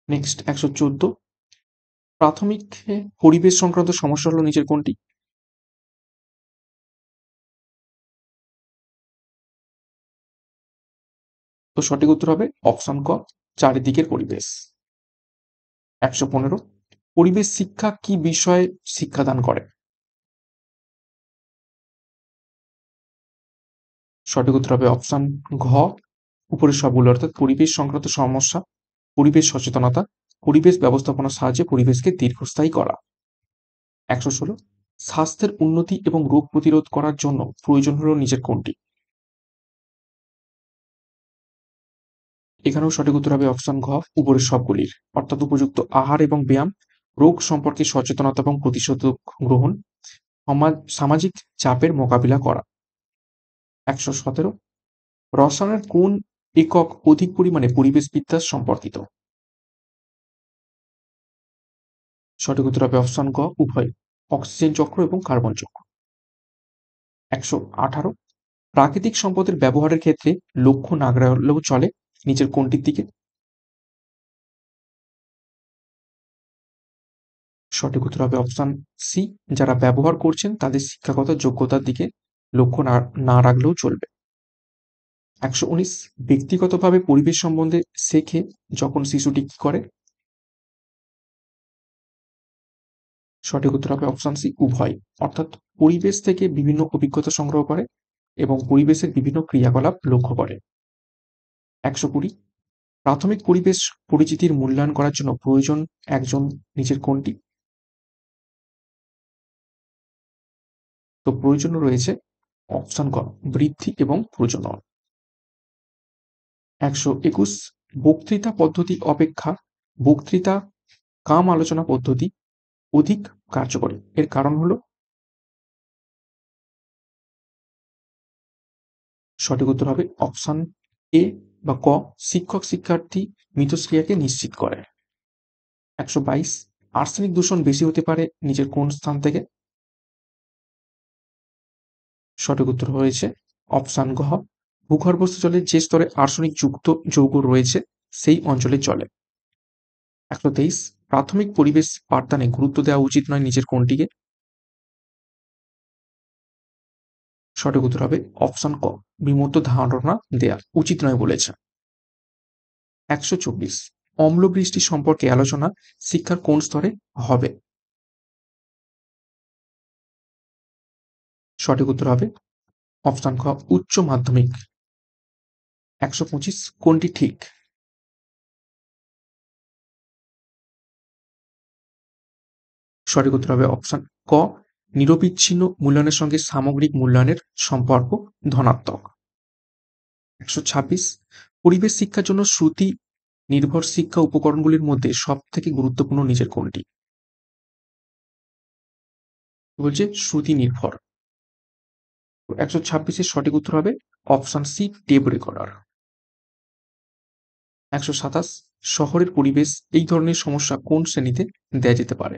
নেক্সট 114, প্রাথমিক পরিবেশ সংক্রান্ত সমস্যা হলো নিচের কোনটি? তো সঠিক উত্তর হবে অপশন ক, চারিদিকের পরিবেশ। 115, পরিবেশ শিক্ষা কি বিষয়ে শিক্ষাদান করে? সঠিক উত্তর হবে অপশন ঘ, উপরের সবগুলো, অর্থাৎ পরিবেশ সংক্রান্ত সমস্যা, পরিবেশ সচেতনতা, পরিবেশ ব্যবস্থাপনার সাহায্যে পরিবেশকে দীর্ঘস্থায়ী করা। 116, স্বাস্থ্যের উন্নতি এবং রোগ প্রতিরোধ করার জন্য প্রয়োজন হলো নিচের কোনটি? এখানেও সঠিক উত্তর হবে অপশন ঘ, উপরের সবগুলির, অর্থাৎ উপযুক্ত আহার এবং ব্যায়াম, রোগ সম্পর্কে সচেতনতা এবং প্রতিষেধক গ্রহণ, সামাজিক চাপের মোকাবিলা করা। 117, রসায়নের কোন একক অধিক পরিমাণে পরিবেশবিদ্যা সম্পর্কিত? সঠিক উত্তর হবে অপশন গ, উভয়। অক্সিজেন চক্র এবং কার্বন চক্র। 118, প্রাকৃতিক সম্পদের ব্যবহারের ক্ষেত্রে লক্ষ্য না রাখলেও চলে, নিচের কোনটির দিকে? সঠিক উত্তর হবে অপশন সি, যারা ব্যবহার করছেন তাদের শিক্ষাগত যোগ্যতার দিকে লক্ষ্য না রাখলেও চলবে। 119, ব্যক্তিগতভাবে পরিবেশ সম্বন্ধে শেখে যখন শিশুটি কি করে? সঠিক উত্তর হবে অপশন সি, উভয়। অর্থাৎ পরিবেশ থেকে বিভিন্ন অভিজ্ঞতা সংগ্রহ করে এবং পরিবেশের বিভিন্ন ক্রিয়াকলাপ লক্ষ্য করে। 120, প্রাথমিক পরিবেশ পরিচিতির মূল্যায়ন করার জন্য প্রয়োজন একজন নিচের কোনটি? তো প্রয়োজন রয়েছে অপশন ক, বৃদ্ধি এবং প্রজনন। 121, বক্তৃতা পদ্ধতি অপেক্ষা বক্তৃতা কাম আলোচনা পদ্ধতি অধিক কার্যকরী, এর কারণ হলো? সঠিক উত্তর হবে অপশন এ বা ক, শিক্ষক শিক্ষার্থী মিথস্ক্রিয়াকে নিশ্চিত করে। 122, আর্সেনিক দূষণ বেশি হতে পারে নিচের কোন স্থান থেকে? সঠিক উত্তর হয়েছে অপশন ঘ, ভূগর্ভস্থ জলে যে স্তরে আর্সেনিক যুক্ত যৌগ রয়েছে সেই অঞ্চলে চলে। 123, প্রাথমিক পরিবেশ পাঠদানে গুরুত্ব দেওয়া উচিত নয় নিচের কোনটিকে? সঠিক উত্তর হবে অপশন ক, বিমূর্ত ধারণা দেয়া উচিত নয় বলেছে। 124, অম্লবৃষ্টি সম্পর্কে আলোচনা শিক্ষার কোন স্তরে হবে? সঠিক উত্তর হবে অপশন খ, উচ্চ মাধ্যমিক। 125, কোনটি ঠিক? সঠিক উত্তর হবে অপশন ক, নিরবিচ্ছিন্ন মূল্যায়নের সঙ্গে সামগ্রিক মূল্যায়নের সম্পর্ক ধনাত্মক। 126, পরিবেশ শিক্ষার জন্য শ্রুতি নির্ভর শিক্ষা উপকরণগুলির মধ্যে সব থেকে গুরুত্বপূর্ণ নিচের কোনটি? বলছে শ্রুতি নির্ভর। 126-এর সঠিক উত্তর হবে অপশন সি, টেপ রেকর্ডার। 127, শহরের পরিবেশ এই ধরনের সমস্যা কোন শ্রেণীতে দেয়া যেতে পারে?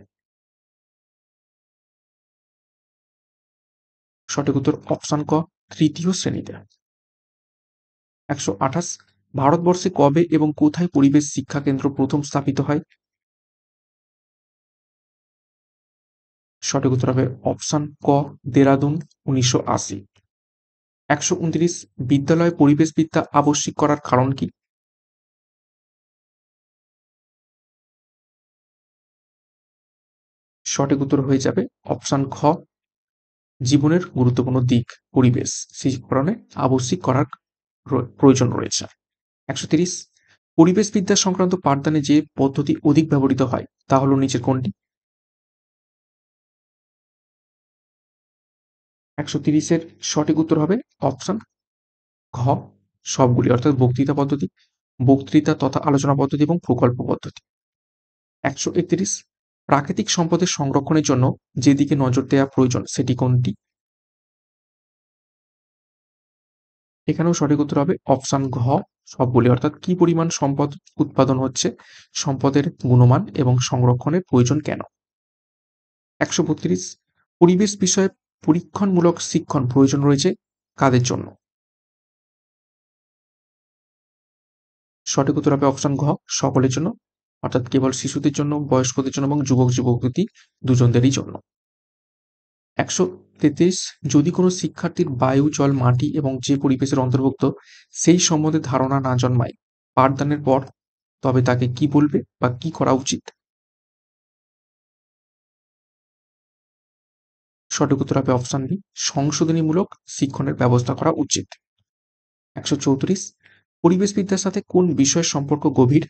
সঠিক উত্তর অপশন ক, তৃতীয় শ্রেণীতে। 128, ভারতবর্ষে কবে এবং কোথায় পরিবেশ শিক্ষা কেন্দ্র প্রথম স্থাপিত হয়? সঠিক উত্তর হবে অপশন ক, দেরাদুন, 1980। 129, বিদ্যালয়ে পরিবেশবিদ্যা আবশ্যিক করার কারণ কি? সঠিক উত্তর হয়ে যাবে অপশন খ, জীবনের গুরুত্বপূর্ণ দিক পরিবেশ, সেই কারণে আবশ্যিক করার প্রয়োজন রয়েছে। 130, পরিবেশবিদ্যা সংক্রান্ত পাঠদানে যে পদ্ধতি অধিক ব্যবহৃত হয় তা হলো নিচের কোনটি? 130-এর সঠিক উত্তর হবে অপশন ঘ, সবগুলি। অর্থাৎ বক্তৃতা পদ্ধতি, বক্তৃতা তথা আলোচনা পদ্ধতি এবং প্রকল্প পদ্ধতি। 131, প্রাকৃতিক সম্পদের সংরক্ষণের জন্য যেদিকে নজর দেওয়া প্রয়োজন সেটি কোনটি? এখানেও সঠিক উত্তর হবে অপশন ঘ, সবগুলি। অর্থাৎ কি পরিমাণ সম্পদ উৎপাদন হচ্ছে, সম্পদের গুণমান এবং সংরক্ষণের প্রয়োজন কেন? 132, পরিবেশ বিষয়ে পরীক্ষণমূলক শিক্ষণ প্রয়োজন রয়েছে কাদের জন্য? সঠিক উত্তর হবে অপশন ঘ, সকলের জন্য। অর্থাৎ কেবল শিশুদের জন্য, বয়স্কদের জন্য এবং যুবক যুবতী দুজনদেরই জন্য। 133, যদি কোনো শিক্ষার্থীর বায়ু, জল, মাটি এবং যে পরিবেশের অন্তর্ভুক্ত সেই সম্বন্ধে ধারণা না জন্মায় পাঠদানের পর, তবে তাকে কি বলবে বা কি করা উচিত? সঠিক উত্তর হবে অপশন বি, সংশোধনীমূলক শিক্ষণের ব্যবস্থা করা উচিত। 134, পরিবেশবিদ্যার সাথে কোন বিষয়ের সম্পর্ক গভীর?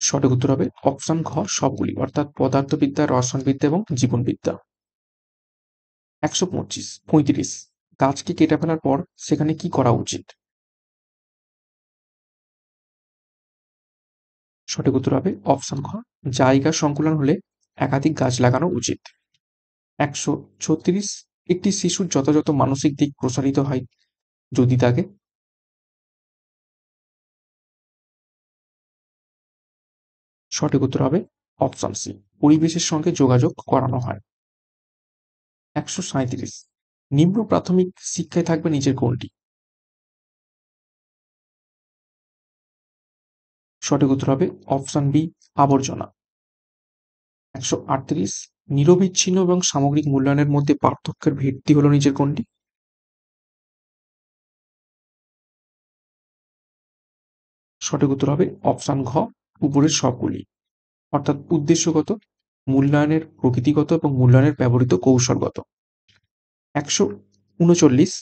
সঠিক উত্তর হবে অপশন ঘ, সবগুলি। অর্থাৎ পদার্থবিদ্যা, রসায়নবিদ্যা এবং জীবনবিদ্যা। 135, গাছকে কেটে ফেলার পর সেখানে কি করা উচিত? সঠিক উত্তর হবে অপশন খ, জায়গা সংকুলন হলে একাধিক গাছ লাগানো উচিত। 136, একটি শিশুর যথাযথ মানসিক দিক প্রসারিত হয় যদি তাকে? সঠিক উত্তর হবে অপশন সি, পরিবেশের সঙ্গে যোগাযোগ করানো হয়। 137, নিম্ন প্রাথমিক শিক্ষায় থাকবে নিচের কোনটি? সঠিক উত্তর হবে অপশন বি, আবর্জনা। 138, নিরবিচ্ছিন্ন এবং সামগ্রিক মূল্যায়নের মধ্যে পার্থক্যের ভিত্তি হলো নিচের কোনটি? সঠিক উত্তর হবে অপশন ঘ, উপরের সবগুলি। অর্থাৎ উদ্দেশ্যগত, মূল্যায়নের প্রকৃতিগত এবং মূল্যায়নের ব্যবহৃত কৌশলগত। 139,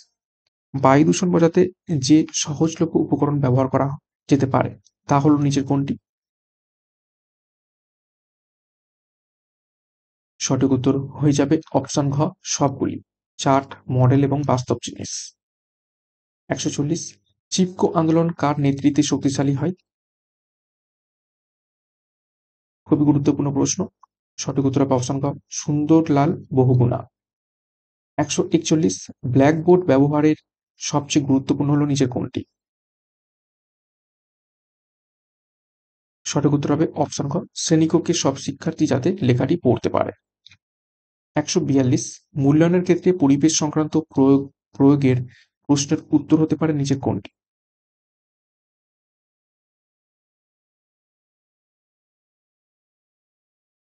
বায়ু দূষণ বোঝাতে যে সহজলভ্য উপকরণ ব্যবহার করা যেতে পারে তা হলো নিচের কোনটি? সঠিক উত্তর হয়ে যাবে অপশন ঘ, সবগুলি। চার্ট, মডেল এবং বাস্তব জিনিস। 140, চিপকো আন্দোলন কার নেতৃত্বে শক্তিশালী হয়? খুবই গুরুত্বপূর্ণ প্রশ্ন। সঠিক উত্তর হবে অপশন ক, সুন্দরলাল বহুগুণা। 141, ব্ল্যাকবোর্ড ব্যবহারের সবচেয়ে গুরুত্বপূর্ণ হলো নিচের কোনটি? সঠিক উত্তর হবে অপশন খ, শ্রেণীকক্ষে সব শিক্ষার্থী যাতে লেখাটি পড়তে পারে। 142, মূল্যায়নের ক্ষেত্রে পরিবেশ সংক্রান্ত প্রয়োগের প্রশ্নের উত্তর হতে পারে নিচের কোনটি?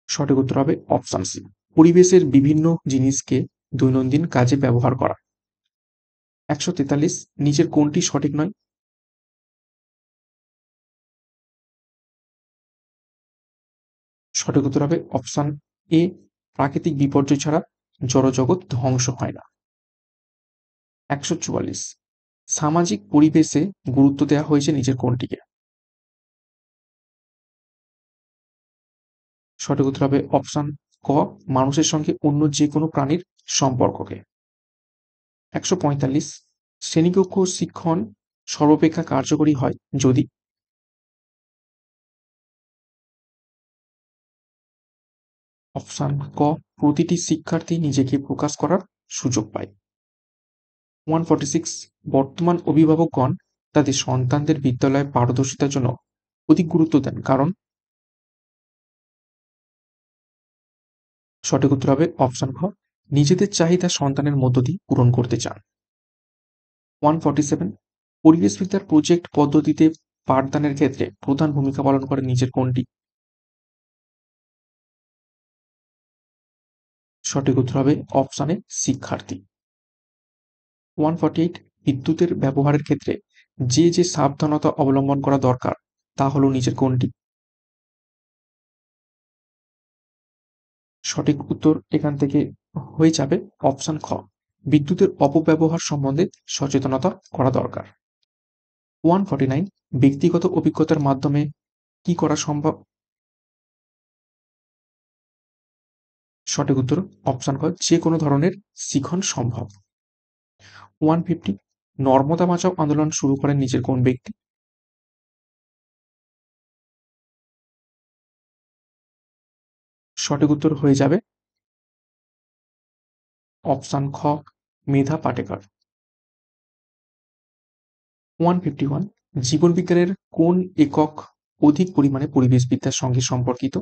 সঠিক উত্তর হবে অপশন সি, পরিবেশের বিভিন্ন জিনিসকে দৈনন্দিন কাজে ব্যবহার করা। 143, নিচের কোনটি সঠিক নয়? সঠিক উত্তর হবে অপশন এ, প্রাকৃতিক বিপর্যয় ছাড়া জড়জগৎ ধ্বংস হয় না। 144, সামাজিক পরিবেশে গুরুত্ব দেওয়া হয়েছে নিচের কোনটিকে? সঠিক উত্তর হবে অপশন ক, মানুষের সঙ্গে অন্য যে কোনো প্রাণীর সম্পর্ককে। 145, শ্রেণীকক্ষ শিক্ষণ সর্বাপেক্ষা কার্যকরী হয় যদি? অপশন ক, প্রতিটি শিক্ষার্থী নিজেকে প্রকাশ করার সুযোগ পায়। 146, বর্তমান অভিভাবকগণ তাদের সন্তানদের বিদ্যালয়ে পারদর্শিতার জন্য অধিক গুরুত্ব দেন কারণ? সঠিক উত্তর হবে অপশন খ, নিজেদের চাহিদা সন্তানের মধ্য দিয়ে পূরণ করতে চান। 147, পরিবেশবিদ্যার প্রজেক্ট পদ্ধতিতে পাঠদানের ক্ষেত্রে প্রধান ভূমিকা পালন করে নিচের কোনটি? সঠিক উত্তর হবে অপশন এ, শিক্ষার্থী। 148, বিদ্যুতের ব্যবহারের ক্ষেত্রে যে যে সাবধানতা অবলম্বন করা দরকার তা হলো নিচের কোনটি? সঠিক উত্তর এখান থেকে হয়ে যাবে অপশন খ, বিদ্যুতের অপব্যবহার সম্বন্ধে সচেতনতা করা দরকার। 149, ব্যক্তিগত অভিজ্ঞতার মাধ্যমে কি করা সম্ভব? সঠিক উত্তর অপশন খ, যে কোনো ধরনের শিখন সম্ভব। 150, নর্মদা বাঁচাও আন্দোলন শুরু করেন নিচের কোন ব্যক্তি? সঠিক উত্তর হয়ে যাবে অপশন খ, মেধা পাটেকর। 151, জীবনবিজ্ঞানের কোন একক অধিক পরিমাণে পরিবেশবিদ্যার সঙ্গে সম্পর্কিত?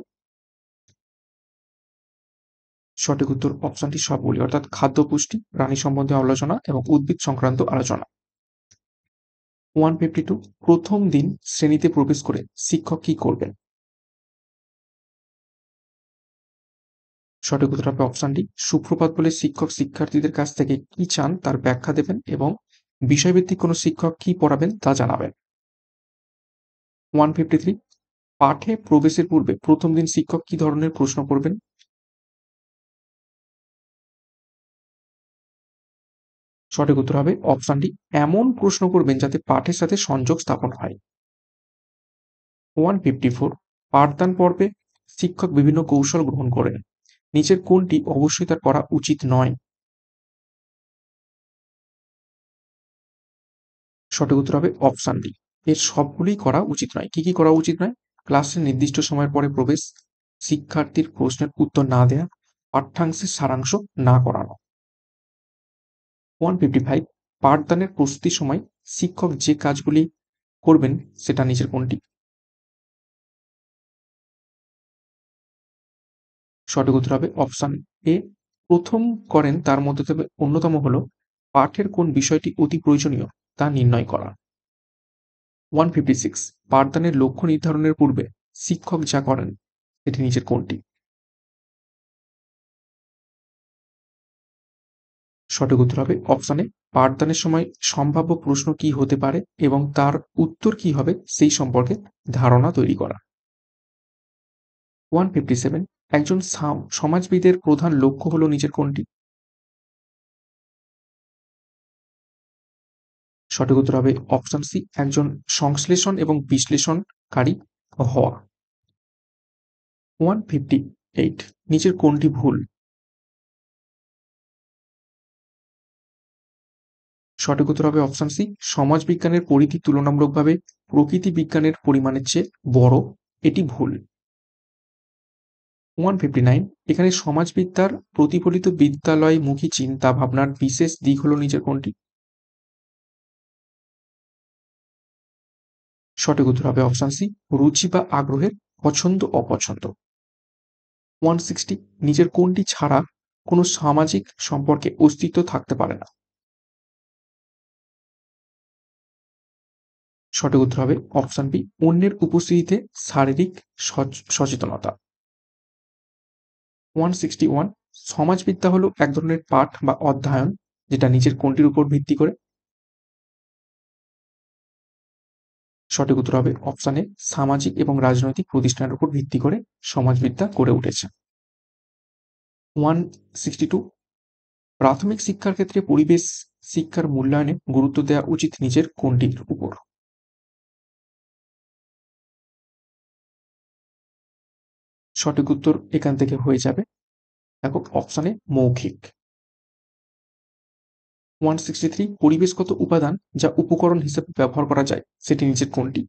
সঠিক উত্তর অপশনটি সবগুলি, অর্থাৎ খাদ্য পুষ্টি, প্রাণী সম্বন্ধে আলোচনা এবং উদ্ভিদ সংক্রান্ত আলোচনা। 152, প্রথম দিন শ্রেণীতে প্রবেশ করে শিক্ষক কি করবেন? সঠিক উত্তর হবে অপশনটি সুপ্রভাত বলে শিক্ষক শিক্ষার্থীদের কাছ থেকে কি চান তার ব্যাখ্যা দেবেন এবং বিষয়ভিত্তিক কোনো শিক্ষক কি পড়াবেন তা জানাবেন। 153, পাঠে প্রবেশের পূর্বে প্রথম দিন শিক্ষক কি ধরনের প্রশ্ন করবেন? সঠিক উত্তর হবে অপশনটি এমন প্রশ্ন করবেন যাতে পাঠের সাথে সংযোগ স্থাপন হয়। 154, পাঠদান পর্বে শিক্ষক বিভিন্ন কৌশল গ্রহণ করেন, নিচের কোনটি অবশ্যই তার করা উচিত নয়? সঠিক উত্তর হবে অপশন ডি, এর সবগুলোই করা উচিত নয়। কি কি করা উচিত নয়? ক্লাসের নির্দিষ্ট সময়ের পরে প্রবেশ, শিক্ষার্থীর প্রশ্নের উত্তর না দেয়া, পাঠ্যাংশের সারাংশ না করানো। 155, পাঠদানের প্রস্তুতির সময় শিক্ষক যে কাজগুলি করবেন সেটা নিচের কোনটি? সঠিক উত্তর হবে অপশন এ। প্রথম করেন তার মধ্যে থেকে অন্যতম হলো পাঠের কোন বিষয়টি অতি প্রয়োজনীয় তা নির্ণয় করা। 156 পাঠদানের লক্ষ্য নির্ধারণের পূর্বে শিক্ষক যা করেন সেটি নিচের কোনটি? সঠিক উত্তর হবে অপশন এ। পাঠদানের সময় সম্ভাব্য প্রশ্ন কি হতে পারে এবং তার উত্তর কি হবে সেই সম্পর্কে ধারণা তৈরি করা। 157 একজন সমাজবিদের প্রধান লক্ষ্য হলো নিচের কোনটি? সঠিক উত্তর হবে অপশন সি একজন সংশ্লেষণ এবং বিশ্লেষণকারী হওয়া। 158 নিচের কোনটি ভুল? সঠিক উত্তর হবে অপশন সি সমাজবিজ্ঞানের পরিধি তুলনামূলকভাবে প্রকৃতি বিজ্ঞানের পরিমাণের চেয়ে বড়, এটি ভুল। 159 এখানে সমাজবিদ্যার প্রতিফলিত বিদ্যালয়মুখী চিন্তা ভাবনার বিশেষ দিক হলো নিচের কোনটি? সঠিক উত্তর হবে অপশন সি রুচি বা আগ্রহের পছন্দ অপছন্দ। 160 নিজের কোনটি ছাড়া কোনো সামাজিক সম্পর্কে অস্তিত্ব থাকতে পারে না? সঠিক উত্তর হবে অপশন বি অন্যের উপস্থিতিতে শারীরিক সচেতনতা। 161 সমাজবিদ্যা হলো এক ধরনের পাঠ বা অধ্যয়ন যেটা নিজের কোনটির উপর ভিত্তি করে? সঠিক উত্তর হবে অপশন এ সামাজিক এবং রাজনৈতিক প্রতিষ্ঠানের উপর ভিত্তি করে সমাজবিদ্যা গড়ে উঠেছে। 162 প্রাথমিক শিক্ষার ক্ষেত্রে পরিবেশ শিক্ষার মূল্যায়নে গুরুত্ব দেওয়া উচিত নিচের কোনটির উপর? সঠিক উত্তর এখান থেকে হয়ে যাবে দেখো অপশন এ মৌখিক। 163 পরিবেশগত উপাদান যা উপকরণ হিসেবে ব্যবহার করা যায় সেটি নিচের কোনটি?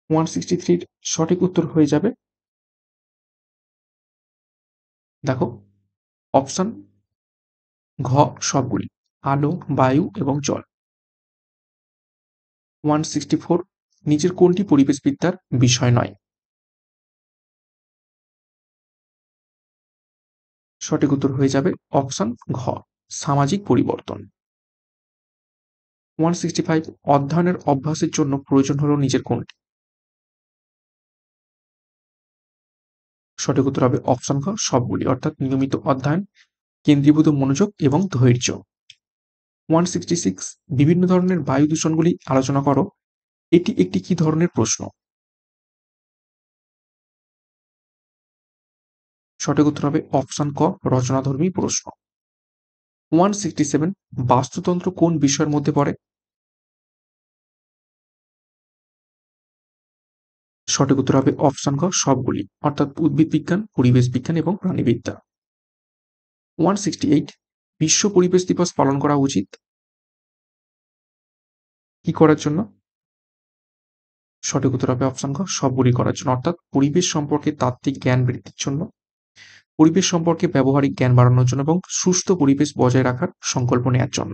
163 সঠিক উত্তর হয়ে যাবে দেখো অপশন ঘ সবগুলি আলো, বায়ু এবং জল। 164 নিচের কোনটি পরিবেশবিদ্যার বিষয় নয়? সঠিক উত্তর হয়ে যাবে অপশন ঘ সামাজিক পরিবর্তন। 165 অধ্যয়নের অভ্যাসের জন্য প্রয়োজন হলো নিচের কোনটি? সঠিক উত্তর হবে অপশন ঘ সবগুলি অর্থাৎ নিয়মিত অধ্যয়ন, কেন্দ্রীভূত মনোযোগ এবং ধৈর্য। 166 বিভিন্ন ধরনের বায়ু দূষণগুলি আলোচনা করো, এটি একটি কি ধরনের প্রশ্ন? সঠিক উত্তর হবে অপশন ক রচনাধর্মী প্রশ্ন। 167 বাস্তুতন্ত্র কোন বিষয়ের মধ্যে পড়ে? সঠিক উত্তর হবে অপশন ক সবগুলি অর্থাৎ উদ্ভিদ বিজ্ঞান, পরিবেশ বিজ্ঞান এবং প্রাণীবিদ্যা। 168 বিশ্ব পরিবেশ দিবস পালন করা উচিত কি করার জন্য? সঠিক উত্তর হবে অপশন খ সবগুলি করার জন্য অর্থাৎ পরিবেশ সম্পর্কে তাত্ত্বিক জ্ঞান বৃদ্ধির জন্য, পরিবেশ সম্পর্কে ব্যবহারিক জ্ঞান বাড়ানোর জন্য এবং সুস্থ পরিবেশ বজায় রাখার সংকল্প নেওয়ার জন্য।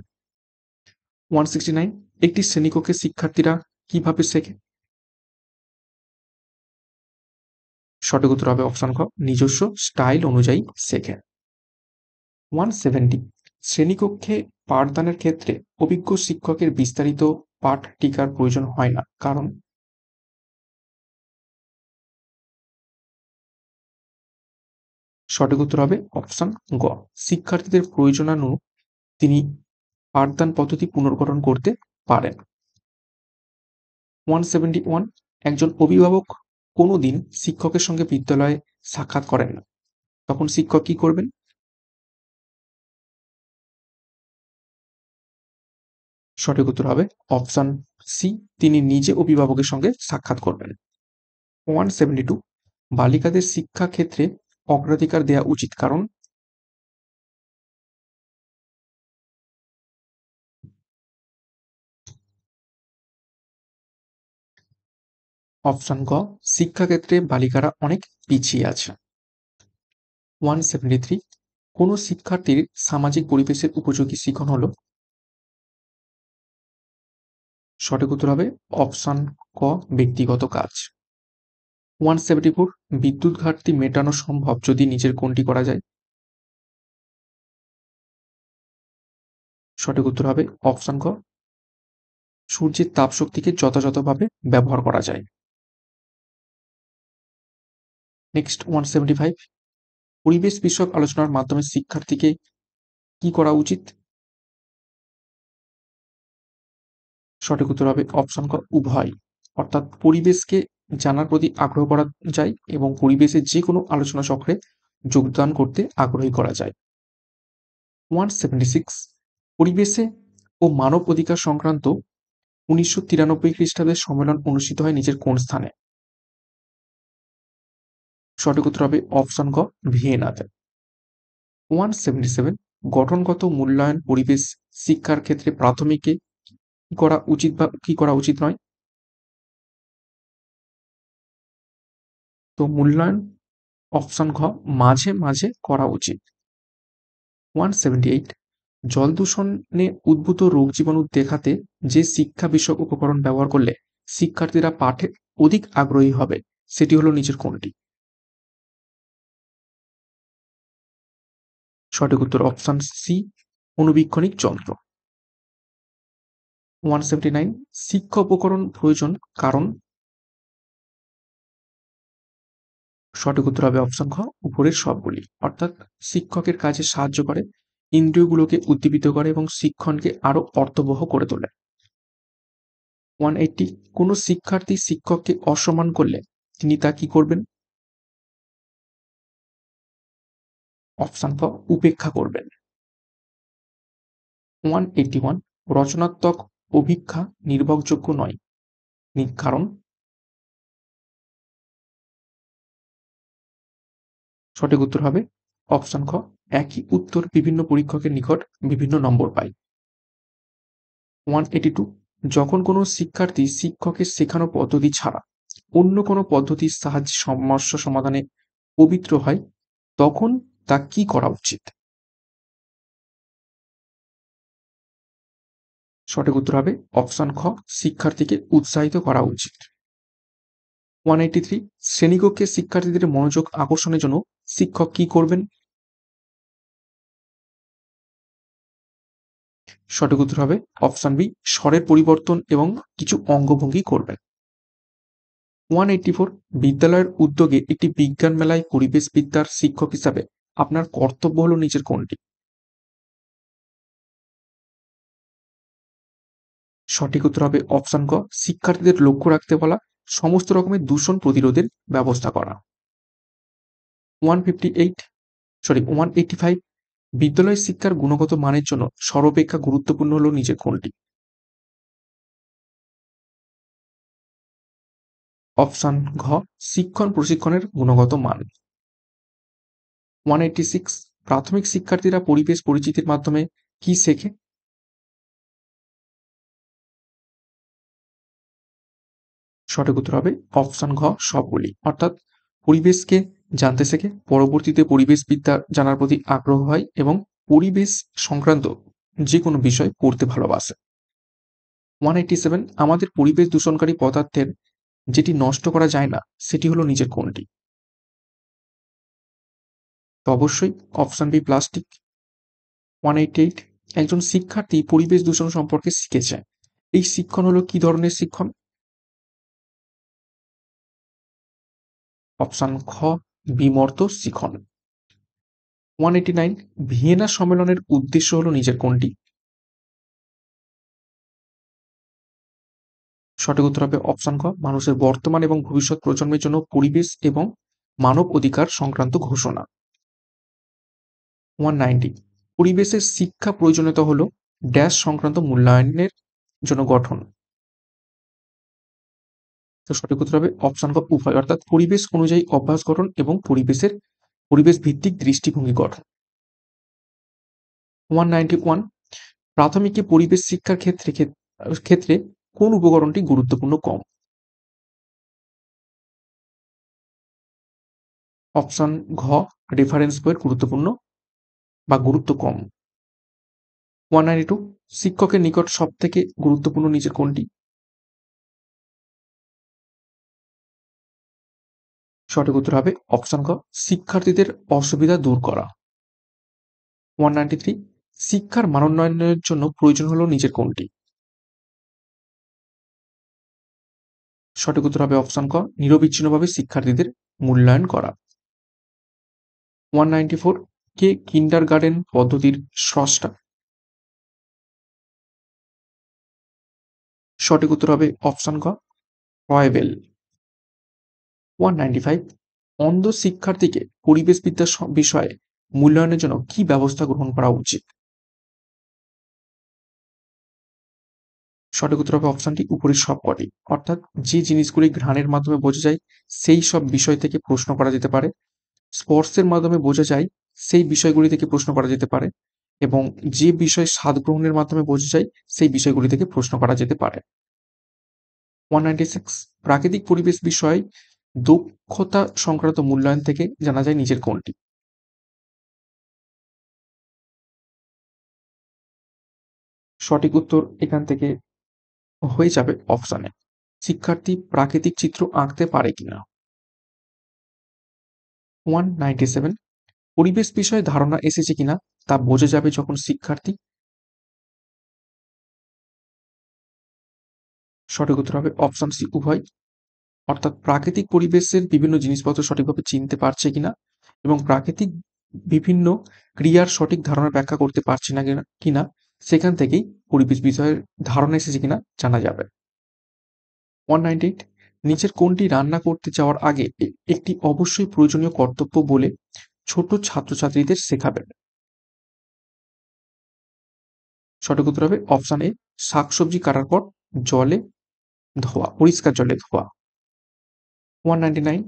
169 একটি শ্রেণীকক্ষে শিক্ষার্থীরা কিভাবে শেখে? সঠিক উত্তর হবে অপশন খ নিজস্ব স্টাইল অনুযায়ী শেখে। 170 শ্রেণীকক্ষে পাঠদানের ক্ষেত্রে অভিজ্ঞ শিক্ষকের বিস্তারিত পাঠ টিকার প্রয়োজন হয় না কারণ? সঠিক উত্তর হবে অপশন গ শিক্ষার্থীদের প্রয়োজনানুযায়ী তিনি পাঠদান পদ্ধতি পুনর্গঠন করতে পারেন। 171 একজন অভিভাবক কোনোদিন শিক্ষকের সঙ্গে বিদ্যালয়ে সাক্ষাৎ করেন না, তখন শিক্ষক কি করবেন? সঠিক উত্তর হবে অপশন সি তিনি নিজে অভিভাবকের সঙ্গে সাক্ষাৎ করবেন। 172 বালিকাদের শিক্ষা ক্ষেত্রে অগ্রাধিকার দেওয়া উচিত কারণ? অপশন গ শিক্ষাক্ষেত্রে বালিকারা অনেক পিছিয়ে আছে। 173 কোনো শিক্ষার্থীর সামাজিক পরিবেশের উপযোগী শিখন হলো? সঠিক উত্তর হবে অপশন ক ব্যক্তিগত কাজ। 174 বিদ্যুৎ ঘাটতি মেটানো সম্ভব যদি নিচের কোনটি করা যায়? সঠিক উত্তর হবে অপশন ক, সূর্যের তাপশক্তিকে যথাযথভাবে ব্যবহার করা যায়। নেক্সট 175, পরিবেশ বিষয়ক আলোচনার মাধ্যমে শিক্ষার্থীকে কি করা উচিত? সঠিক উত্তর হবে অপশন ক, উভয়। অর্থাৎ পরিবেশকে জানার প্রতি আগ্রহ করা যায় এবং পরিবেশের যে কোনো আলোচনা চক্রে যোগদান করতে আগ্রহী করা যায়। 176, পরিবেশে ও মানব অধিকার সংক্রান্ত 1993 খ্রিস্টাব্দের সম্মেলন অনুষ্ঠিত হয় নিচের কোন স্থানে? সঠিক উত্তর হবে অপশন ক, ভিয়েনাতে। 177, গঠনগত মূল্যায়ন পরিবেশ শিক্ষার ক্ষেত্রে প্রাথমিকে কি করা উচিত বা কি করা উচিত নয়? তো মূল্যায়ন অপশন ঘ, মাঝে মাঝে করা উচিত। 178, জল দূষণে উদ্ভূত রোগ জীবাণু দেখাতে যে শিক্ষা বিষয়ক উপকরণ ব্যবহার করলে শিক্ষার্থীরা পাঠে অধিক আগ্রহী হবে সেটি হলো নিচের কোনটি? সঠিক উত্তর অপশন সি, অণুবীক্ষণিক যন্ত্র। 179, শিক্ষা উপকরণ প্রয়োজন কারণ? সঠিক উত্তর হবে অপশন খ, উপরের সবগুলি। অর্থাৎ শিক্ষকের কাজে সাহায্য করে, ইন্দ্রিয়গুলোকে উদ্দীপিত করে এবং শিক্ষণকে আরো অর্থবহ করে তোলে। 180, কোনো শিক্ষার্থী শিক্ষককে অসম্মান করলে তিনি তা কি করবেন? অপশন ক, উপেক্ষা করবেন। 181, রচনাত্মক অভিক্ষা নির্ভরযোগ্য নয় কারণ? সঠিক উত্তর হবে অপশন খ, একই উত্তর বিভিন্ন পরীক্ষকের নিকট বিভিন্ন নম্বর পায়। 182, যখন কোনো শিক্ষার্থী শিক্ষকের শেখানো পদ্ধতি ছাড়া অন্য কোনো পদ্ধতির সাহায্যে সমস্যা সমাধানে পবিত্র হয় তখন তা কি করা উচিত? সঠিক উত্তর হবে অপশন খ, শিক্ষার্থীকে উৎসাহিত করা উচিত। 183, শ্রেণীকক্ষে শিক্ষার্থীদের মনোযোগ আকর্ষণের জন্য শিক্ষক কি করবেন? সঠিক উত্তর হবে অপশন বি, স্বরের পরিবর্তন এবং কিছু অঙ্গভঙ্গি করবেন। 184, বিদ্যালয়ের উদ্যোগে একটি বিজ্ঞান মেলায় পরিবেশবিদ্যার শিক্ষক হিসাবে আপনার কর্তব্য হলো নিচের কোনটি? সঠিক উত্তর হবে অপশন ক, শিক্ষার্থীদের লক্ষ্য রাখতে বলা, সমস্ত রকমের দূষণ প্রতিরোধের ব্যবস্থা করা। 158, 185, বিদ্যালয় শিক্ষার গুণগত মানের জন্য সর্বাপেক্ষা গুরুত্বপূর্ণ হলো নিচের কোনটি? অপশন ঘ, শিক্ষণ প্রশিক্ষণের গুণগত মান। 186, প্রাথমিক শিক্ষার্থীরা পরিবেশ পরিচিতির মাধ্যমে কি শেখে? সঠিক উত্তর হবে অপশন ঘ, সবগুলি। অর্থাৎ পরিবেশকে জানতে শেখে, পরবর্তীতে পরিবেশবিদ্যা জানার প্রতি আগ্রহ হয় এবং পরিবেশ সংক্রান্ত যে কোনো বিষয় পড়তে ভালোবাসে। 187, আমাদের পরিবেশ দূষণকারী পদার্থের যেটি নষ্ট করা যায় না সেটি হলো নিচের কোনটি? তো অবশ্যই অপশন বি, প্লাস্টিক। 188, একজন শিক্ষার্থী পরিবেশ দূষণ সম্পর্কে শিখেছে, এই শিক্ষণ হলো কি ধরনের শিক্ষণ? অপশন খ, বিমর্ত শিখন। 189, ভিয়েনা সম্মেলনের উদ্দেশ্য হলো নিচের কোনটি? সঠিক উত্তর হবে অপশন খ, মানুষের বর্তমান এবং ভবিষ্যৎ প্রজন্মের জন্য পরিবেশ এবং মানব অধিকার সংক্রান্ত ঘোষণা। 190, পরিবেশের শিক্ষা প্রয়োজনীয়তা হলো ড্যাশ সংক্রান্ত মূল্যায়নের জন্য গঠন। তো সঠিক উত্তর হবে অপশন খ, উভয়। অর্থাৎ পরিবেশ অনুযায়ী অভ্যাস গঠন এবং পরিবেশ ভিত্তিক দৃষ্টিভঙ্গি গঠন। 191, প্রাথমিকে পরিবেশ শিক্ষার ক্ষেত্রে কোন উপকরণটি গুরুত্বপূর্ণ কম? অপশন ঘ, রেফারেন্স বইয়ের গুরুত্বপূর্ণ বা গুরুত্ব কম। 192, শিক্ষকের নিকট সবথেকে গুরুত্বপূর্ণ নিচের কোনটি? সঠিক উত্তর হবে অপশন ক, শিক্ষার্থীদের অসুবিধা দূর করা। 193, শিক্ষার মানোন্নয়নের জন্য প্রয়োজন হলো নিচের কোনটি? সঠিক উত্তর হবে অপশন ক, নিরবিচ্ছিন্নভাবে শিক্ষার্থীদের মূল্যায়ন করা। 194, কে কিন্ডারগার্টেন পদ্ধতির স্রষ্টা? সঠিক উত্তর হবে অপশন ক, ফ্রয়েবেল। 195, অন্ধ শিক্ষার্থীকে পরিবেশবিদ্যা বিষয়ে মূল্যায়নের জন্য কি ব্যবস্থা গ্রহণ করা উচিত? সঠিক উত্তর হবে অপশনটি উপরের সবকটি, অর্থাৎ যে জিনিসগুলি ঘ্রাণের মাধ্যমে বোঝা যায় সেই সব বিষয় থেকে প্রশ্ন করা যেতে পারে, স্পর্শের মাধ্যমে বোঝা যায় সেই বিষয়গুলি থেকে প্রশ্ন করা যেতে পারে, এবং যে বিষয় স্বাদ গ্রহণের মাধ্যমে বোঝা যায় সেই বিষয়গুলি থেকে প্রশ্ন করা যেতে পারে। 196, প্রাকৃতিক পরিবেশ বিষয়ে দক্ষতা সংক্রান্ত মূল্যায়ন থেকে জানা যায় নিচের কোনটি? সঠিক উত্তর এখান থেকে হয়ে যাবে অপশনে, শিক্ষার্থী প্রাকৃতিক চিত্র আঁকতে পারে কিনা। 197, পরিবেশ বিষয়ে ধারণা এসেছে কিনা তা বোঝা যাবে যখন শিক্ষার্থী। সঠিক উত্তর হবে অপশন সি, উভয়, অর্থাৎ প্রাকৃতিক পরিবেশের বিভিন্ন জিনিসপত্র সঠিকভাবে চিনতে পারছে কিনা এবং প্রাকৃতিক বিভিন্ন ক্রিয়ার সঠিক ধারণা ব্যাখ্যা করতে পারছে না কিনা সেখান থেকেই পরিবেশ বিষয়ের ধারণা এসেছে কিনা জানা যাবে। 198, নিচের কোনটি রান্না করতে যাওয়ার আগে একটি অবশ্যই প্রয়োজনীয় কর্তব্য বলে ছোট ছাত্রছাত্রীদের শেখাবেন? সঠিক উত্তর হবে অপশন এ, শাকসবজি কাটার পর জলে ধোয়া, পরিষ্কার জলে ধোয়া। 199,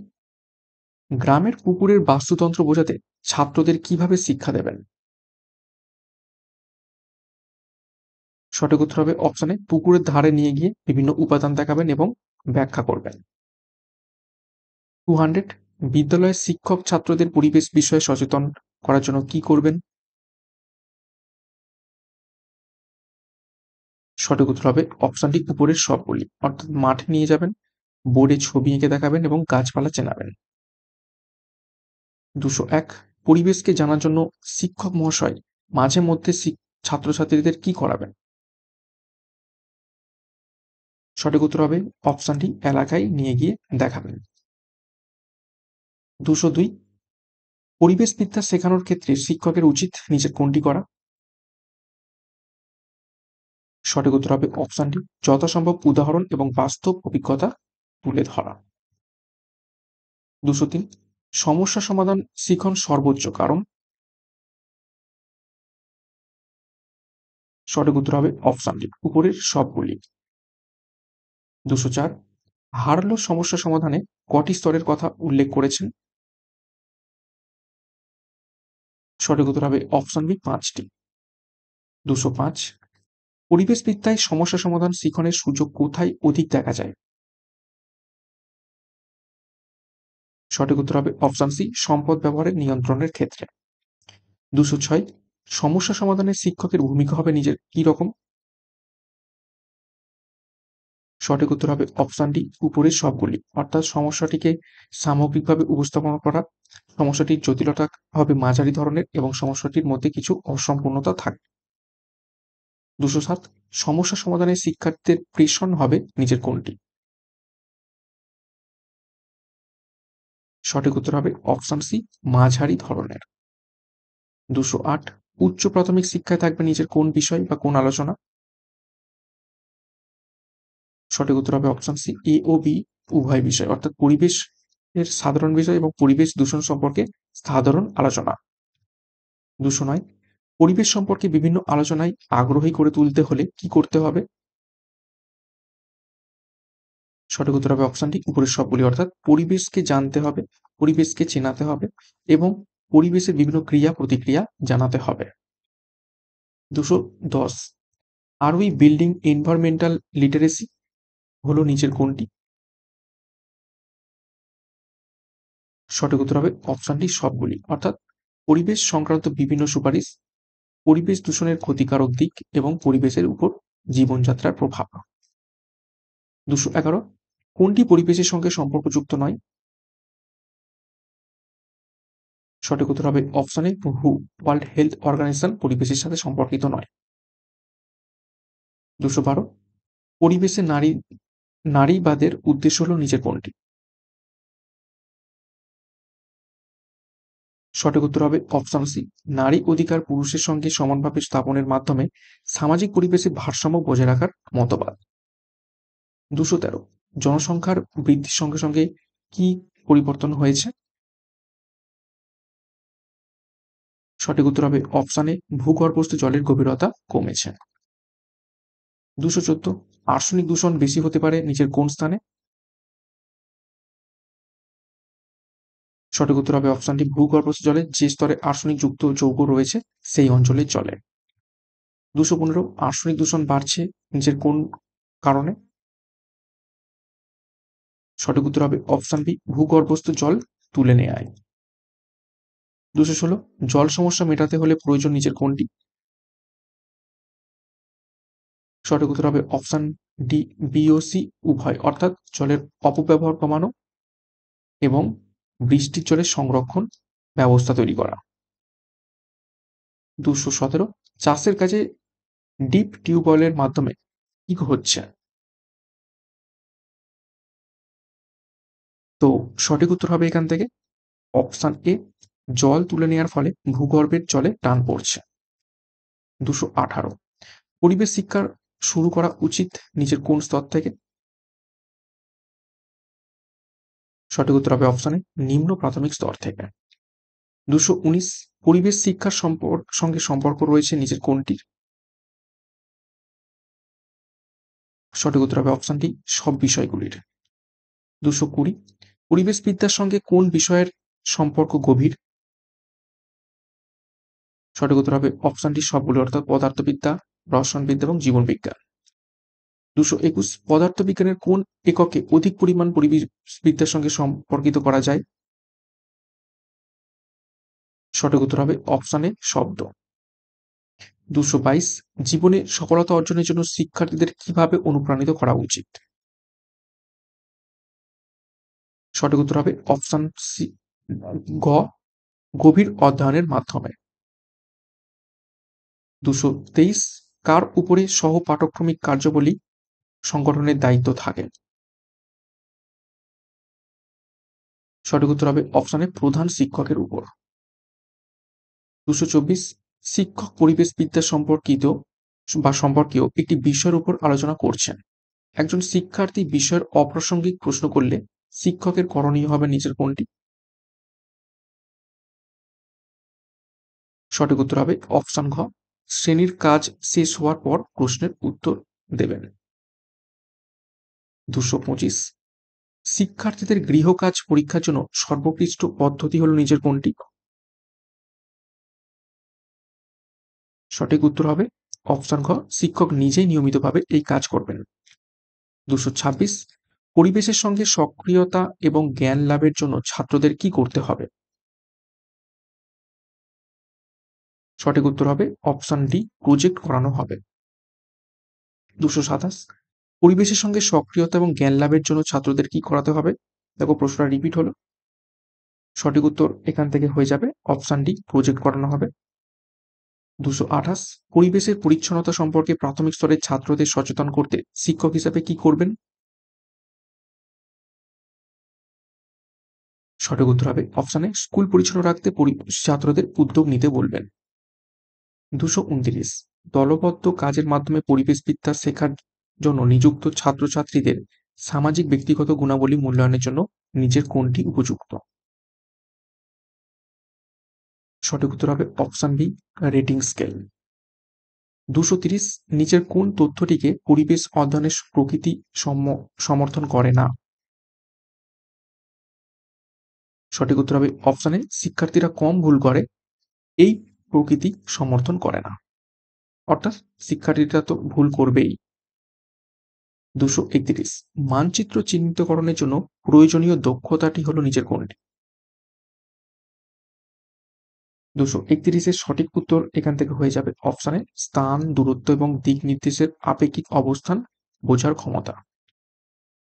গ্রামের পুকুরের বাস্তুতন্ত্র বোঝাতে ছাত্রদের কিভাবে শিক্ষা দেবেন? সঠিক উত্তর হবে অপশনে, পুকুরের ধারে নিয়ে গিয়ে বিভিন্ন উপাদান দেখাবেন এবং ব্যাখ্যা করবেন। 200, বিদ্যালয়ের শিক্ষক ছাত্রদের পরিবেশ বিষয়ে সচেতন করার জন্য কি করবেন? সঠিক উত্তর হবে অপশনটি উপরের সবগুলি, অর্থাৎ মাঠে নিয়ে যাবেন, বোর্ডে ছবি এঁকে দেখাবেন এবং গাছপালা চেনাবেন। 201, পরিবেশকে জানার জন্য শিক্ষক মহাশয় মাঝে মধ্যে ছাত্রছাত্রীদের কি করাবেন? সঠিক উত্তর হবে অপশনটি, এলাকায় নিয়ে গিয়ে দেখাবেন। 202, পরিবেশবিদ্যা শেখানোর ক্ষেত্রে শিক্ষকের উচিত নিচের কোনটি করা? সঠিক উত্তর হবে অপশনটি, যথাসম্ভব উদাহরণ এবং বাস্তব অভিজ্ঞতা তুলে ধরা। 203, সমস্যা সমাধান শিখন সর্বোচ্চ কারণ? সঠিক উত্তর হবে অপশনটি, উপরের সবগুলি। 204, হার্লো সমস্যা সমাধানে কটি স্তরের কথা উল্লেখ করেছেন? সঠিক উত্তর হবে অপশন বি, 5টি। 205, পরিবেশবিদ্যায় সমস্যা সমাধান শিখনের সুযোগ কোথায় অধিক দেখা যায়? সঠিক উত্তর হবে অপশন সি, সম্পদ ব্যবহারের নিয়ন্ত্রণের ক্ষেত্রে। 206, সমস্যা সমাধানে শিক্ষকের ভূমিকা হবে নিজের কি রকম? সঠিক উত্তর হবে অপশন ডি, উপরের সবগুলি, অর্থাৎ সমস্যাটিকে সামগ্রিকভাবে উপস্থাপন করা, সমস্যাটির জটিলতা হবে মাঝারি ধরনের এবং সমস্যাটির মধ্যে কিছু অসম্পূর্ণতা থাকবে। 207, সমস্যা সমাধানে শিক্ষার্থীদের প্রেষণ হবে নিচের কোনটি? সঠিক উত্তর হবে অপশন সি, মাঝারি ধরনের। 208, উচ্চ প্রাথমিক শিক্ষায় থাকবে নিচের কোন বিষয় বা কোন আলোচনা? সঠিক উত্তর হবে অপশন সি, এ ও বি উভয় বিষয়, অর্থাৎ পরিবেশ এর সাধারণ বিষয় এবং পরিবেশ দূষণ সম্পর্কে সাধারণ আলোচনা। 209, পরিবেশ সম্পর্কে বিভিন্ন আলোচনায় আগ্রহী করে তুলতে হলে কি করতে হবে? সঠিক উত্তর হবে অপশনটি, উপরের সবগুলি, অর্থাৎ পরিবেশকে জানতে হবে, পরিবেশকে চেনাতে হবে এবং পরিবেশের বিভিন্ন ক্রিয়া প্রতিক্রিয়া জানাতে হবে। 210, আর উই বিল্ডিং এনভায়রনমেন্টাল লিটারেসি হলো নিচের কোনটি? সঠিক উত্তর হবে অপশনটি সবগুলি, অর্থাৎ পরিবেশ সংক্রান্ত বিভিন্ন সুপারিশ, পরিবেশ দূষণের ক্ষতিকারক দিক এবং পরিবেশের উপর জীবনযাত্রার প্রভাব। 211, কোনটি পরিবেশের সঙ্গে সম্পর্কযুক্ত নয়? সঠিক উত্তর হবে অপশনে হু। ওয়ার্ল্ড হেলথ অর্গানাইজেশন পরিবেশের সাথে সম্পর্কিত নয়। 212, পরিবেশে নারীবাদের উদ্দেশ্য হলো নিচের কোনটি? সঠিক উত্তর হবে অপশন সি। নারী অধিকার পুরুষের সঙ্গে সমানভাবে স্থাপনের মাধ্যমে সামাজিক পরিবেশে ভারসাম্য বজায় রাখার মতবাদ। 213, জনসংখ্যার বৃদ্ধির সঙ্গে সঙ্গে কি পরিবর্তন হয়েছে? সঠিক উত্তর হবে অপশনে ভূগর্ভস্থ জলের গভীরতা কমেছে। 214, আর্সেনিক দূষণ বেশি হতে পারে নিচের কোন স্থানে? সঠিক উত্তর হবে অপশনটি ভূগর্ভস্থ জলে যে স্তরে আর্সেনিক যুক্ত যৌগ রয়েছে সেই অঞ্চলে চলে। 215, আর্সেনিক দূষণ বাড়ছে নিচের কোন কারণে? সঠিক উত্তর হবে অপশন বি ভূগর্ভস্থ জল তুলে নেয়ায়। 216, জল সমস্যা মেটাতে হলে প্রয়োজন নিচের কোনটি? সঠিক উত্তর হবে অপশন ডি বি ও সি উভয়, অর্থাৎ জলের অপব্যবহার কমানো এবং বৃষ্টির জলের সংরক্ষণ ব্যবস্থা তৈরি করা। 217, চাষের কাজে ডিপ টিউবওয়েলের মাধ্যমে কি হচ্ছে? তো সঠিক উত্তর হবে এখান থেকে অপশন এ জল তুলে নেওয়ার ফলে ভূগর্ভের জলে টান পড়ছে। 218, পরিবেশ শিক্ষা শুরু করা উচিত নিচের কোন স্তর থেকে? সঠিক উত্তর হবে অপশনে নিম্ন প্রাথমিক স্তর থেকে। 219, পরিবেশ শিক্ষার সঙ্গে সম্পর্ক রয়েছে নিচের কোনটির? সঠিক উত্তর হবে অপশনটি সব বিষয়গুলির। 220, পরিবেশবিদ্যার সঙ্গে কোন বিষয়ের সম্পর্ক গভীর? সঠিক উত্তর হবে অপশনটি সবগুলো, অর্থাৎ পদার্থবিদ্যা, রসায়নবিদ্যা এবং জীবনবিজ্ঞান। 221, পদার্থবিজ্ঞানের কোন এককে অধিক পরিমাণ পরিবেশবিদ্যার সঙ্গে সম্পর্কিত করা যায়? সঠিক উত্তর হবে অপশনে শব্দ। 222, জীবনে সফলতা অর্জনের জন্য শিক্ষার্থীদের কিভাবে অনুপ্রাণিত করা উচিত? সঠিক উত্তর হবে অপশন সি গ গভীর অধ্যয়নের মাধ্যমে। 223, কার উপরে সহ পাঠক্রমিক কার্যাবলী সংগঠনের দায়িত্ব থাকে? সঠিক উত্তর হবে অপশনে প্রধান শিক্ষকের উপর। 224, শিক্ষক পরিবেশবিদ্যা সম্পর্কীয় একটি বিষয়ের উপর আলোচনা করছেন। একজন শিক্ষার্থী বিষয়ের অপ্রাসঙ্গিক প্রশ্ন করলে শিক্ষকের করণীয় হবে নিচের কোনটি? সঠিক উত্তর হবে অপশন ঘ শ্রেণীর কাজ শেষ হওয়ার পর প্রশ্নের উত্তর দেবেন। 225, শিক্ষার্থীদের গৃহকাজ পরীক্ষার জন্য সর্বোৎকৃষ্ট পদ্ধতি হলো নিচের কোনটি? সঠিক উত্তর হবে অপশন ঘ শিক্ষক নিজেই নিয়মিতভাবে এই কাজ করবেন। 226, পরিবেশের সঙ্গে সক্রিয়তা এবং জ্ঞান লাভের জন্য ছাত্রদের কি করতে হবে? সঠিক উত্তর হবে অপশন ডি প্রজেক্ট করানো হবে। 227, পরিবেশের সঙ্গে সক্রিয়তা এবং জ্ঞান লাভের জন্য ছাত্রদের কি করাতে হবে? দেখো প্রশ্নটা রিপিট হলো। সঠিক উত্তর এখান থেকে হয়ে যাবে অপশন ডি প্রজেক্ট করানো হবে। 228, পরিবেশের পরিচ্ছন্নতা সম্পর্কে প্রাথমিক স্তরের ছাত্রদের সচেতন করতে শিক্ষক হিসাবে কি করবেন? সঠিক উত্তর হবে অপশনে স্কুল পরিচ্ছন্ন রাখতে ছাত্রদের উদ্যোগ নিতে বলবেন। 229, দলবদ্ধ কাজের মাধ্যমে পরিবেশবিদ্যা শেখার জন্য নিযুক্ত ছাত্রছাত্রীদের সামাজিক ব্যক্তিগত গুণাবলী মূল্যায়নের জন্য নিজের কোনটি উপযুক্ত? সঠিক উত্তর হবে অপশন বি রেটিং স্কেল। 230, নিচের কোন তথ্যটিকে পরিবেশ অধ্যয়নের প্রকৃতি সমর্থন করে না? সঠিক উত্তর হবে অপশনে শিক্ষার্থীরা কম ভুল করে এই প্রকৃতি সমর্থন করে না, অর্থাৎ শিক্ষার্থীরা তো ভুল করবেই। 231, মানচিত্র চিহ্নিতকরণের জন্য প্রয়োজনীয় দক্ষতাটি হলো নিচের কোনটি? 231 এর সঠিক উত্তর এখান থেকে হয়ে যাবে অপশনে স্থান, দূরত্ব এবং দিক নির্দেশের আপেক্ষিক অবস্থান বোঝার ক্ষমতা।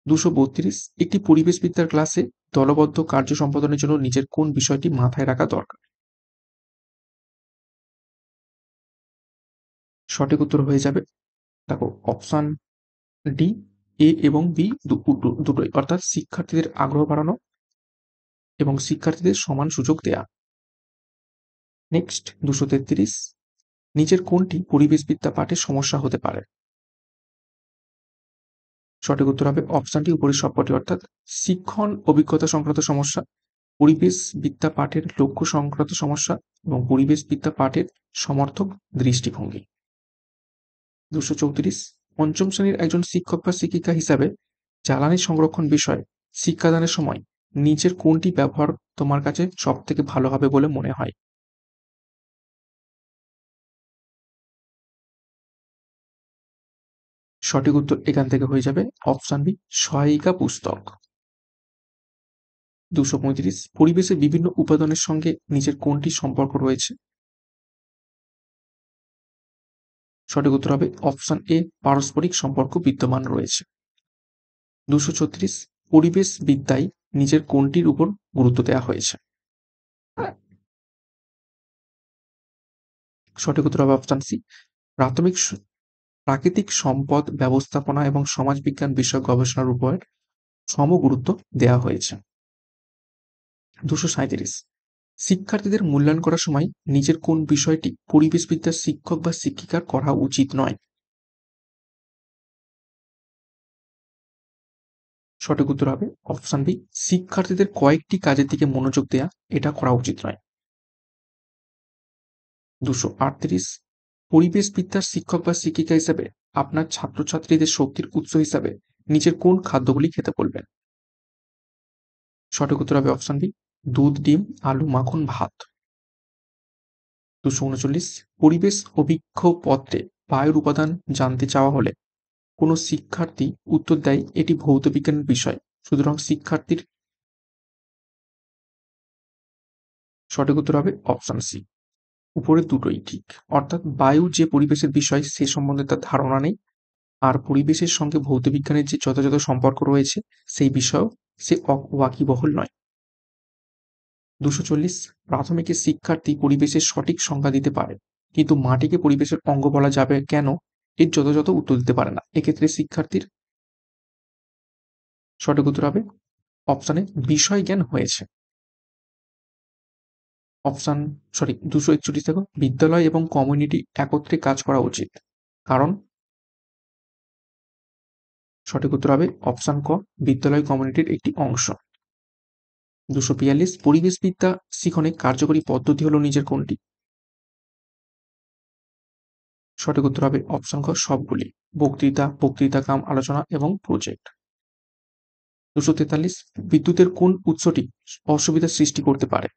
232 একটি পরিবেশবিদ্যার ক্লাসে দলবদ্ধ কার্য সম্পাদনের জন্য নিজের কোন বিষয়টি মাথায় রাখা দরকার? সঠিক উত্তর হয়ে যাবে, দেখো, অপশন ডি, এ এবং বি দুটোই, অর্থাৎ শিক্ষার্থীদের আগ্রহ বাড়ানো এবং শিক্ষার্থীদের সমান সুযোগ দেয়া। নেক্সট 233, নিচের কোনটি পরিবেশবিদ্যা পাঠে সমস্যা হতে পারে? সঠিক উত্তর হবে অপশন ডি, উপরের সবকটি, অর্থাৎ শিক্ষণ অভিজ্ঞতা সংক্রান্ত সমস্যা, পরিবেশবিদ্যা পাঠের লক্ষ্য সংক্রান্ত সমস্যা এবং পরিবেশবিদ্যা পাঠের সমর্থক দৃষ্টিভঙ্গি। 234, পঞ্চম শ্রেণীর একজন শিক্ষক বা শিক্ষিকা হিসাবে জ্বালানি সংরক্ষণ বিষয়ে শিক্ষাদানের সময় নিচের কোনটি ব্যবহার তোমার কাছে সব থেকে ভালো হবে বলে মনে হয়? সঠিক উত্তর এখান থেকে হয়ে যাবে অপশন বি, সহায়িকা পুস্তক। 235, পরিবেশের বিভিন্ন উপাদানের সঙ্গে নিচের কোনটি সম্পর্ক রয়েছে? সঠিক উত্তর হবে অপশন এ, পারস্পরিক সম্পর্ক বিদ্যমান রয়েছে। 236, পরিবেশ বিদ্যায় নিচের কোনটির উপর গুরুত্ব দেওয়া হয়েছে? সঠিক উত্তর হবে অপশন সি, প্রাকৃতিক সম্পদ ব্যবস্থাপনা এবং সমাজবিজ্ঞান বিষয়ক গবেষণার উপর সমগুরুত্ব দেওয়া হয়েছে। 237, শিক্ষার্থীদের মূল্যায়ন করার সময় নিজের কোন বিষয়টি পরিবেশবিদ্যার শিক্ষক বা শিক্ষিকার করা উচিত নয়? সঠিক উত্তর হবে অপশন বি, শিক্ষার্থীদের কয়েকটি কাজের দিকে মনোযোগ দেয়া এটা করা উচিত নয়। 238, পরিবেশবিদ্যার শিক্ষক বা শিক্ষিকা হিসেবে আপনার ছাত্রছাত্রীদের শক্তির উৎস হিসাবে নিচের কোন খাদ্যগুলি খেতে বলবেন? সঠিক উত্তর হবে অপশন বি, দুধ, ডিম, আলু, মাখন, ভাত। 239, পরিবেশ অভিজ্ঞপত্রে বায়ুর উপাদান জানতে চাওয়া হলে কোনো শিক্ষার্থী উত্তর দেয় এটি ভৌতবিজ্ঞানের বিষয়, সুতরাং শিক্ষার্থীর সঠিক উত্তর হবে অপশন সি, উপরের দুটোই ঠিক, অর্থাৎ বায়ু যে পরিবেশের বিষয় সে সম্বন্ধে তার ধারণা নেই, আর পরিবেশের সঙ্গে ভৌতবিজ্ঞানের যে যথাযথ সম্পর্ক রয়েছে সেই বিষয়েও সে ওয়াকিবহল নয়। 240, প্রাথমিকের শিক্ষার্থী পরিবেশের সঠিক সংজ্ঞা দিতে পারে কিন্তু মাটিকে পরিবেশের অঙ্গ বলা যাবে কেন, এর যথাযথ উত্তর দিতে পারে না, এক্ষেত্রে শিক্ষার্থীর সঠিক উত্তর হবে অপশানে বিষয় জ্ঞান হয়েছে। অপশান সরি 241, দেখো, বিদ্যালয় এবং কমিউনিটি একত্রে কাজ করা উচিত, কারণ সঠিক উত্তর হবে অপশান ক, বিদ্যালয় কমিউনিটির একটি অংশ। 242, পরিবেশবিদ্যা শিখনে কার্যকরী পদ্ধতি হলো নিচের কোনটি? সঠিক উত্তর হবে অপশন খ, সবগুলি, বক্তৃতা, বক্তৃতাকাম, আলোচনা এবং প্রজেক্ট। 243, বিদ্যুতের কোন উৎসটি অসুবিধার সৃষ্টি করতে পারে?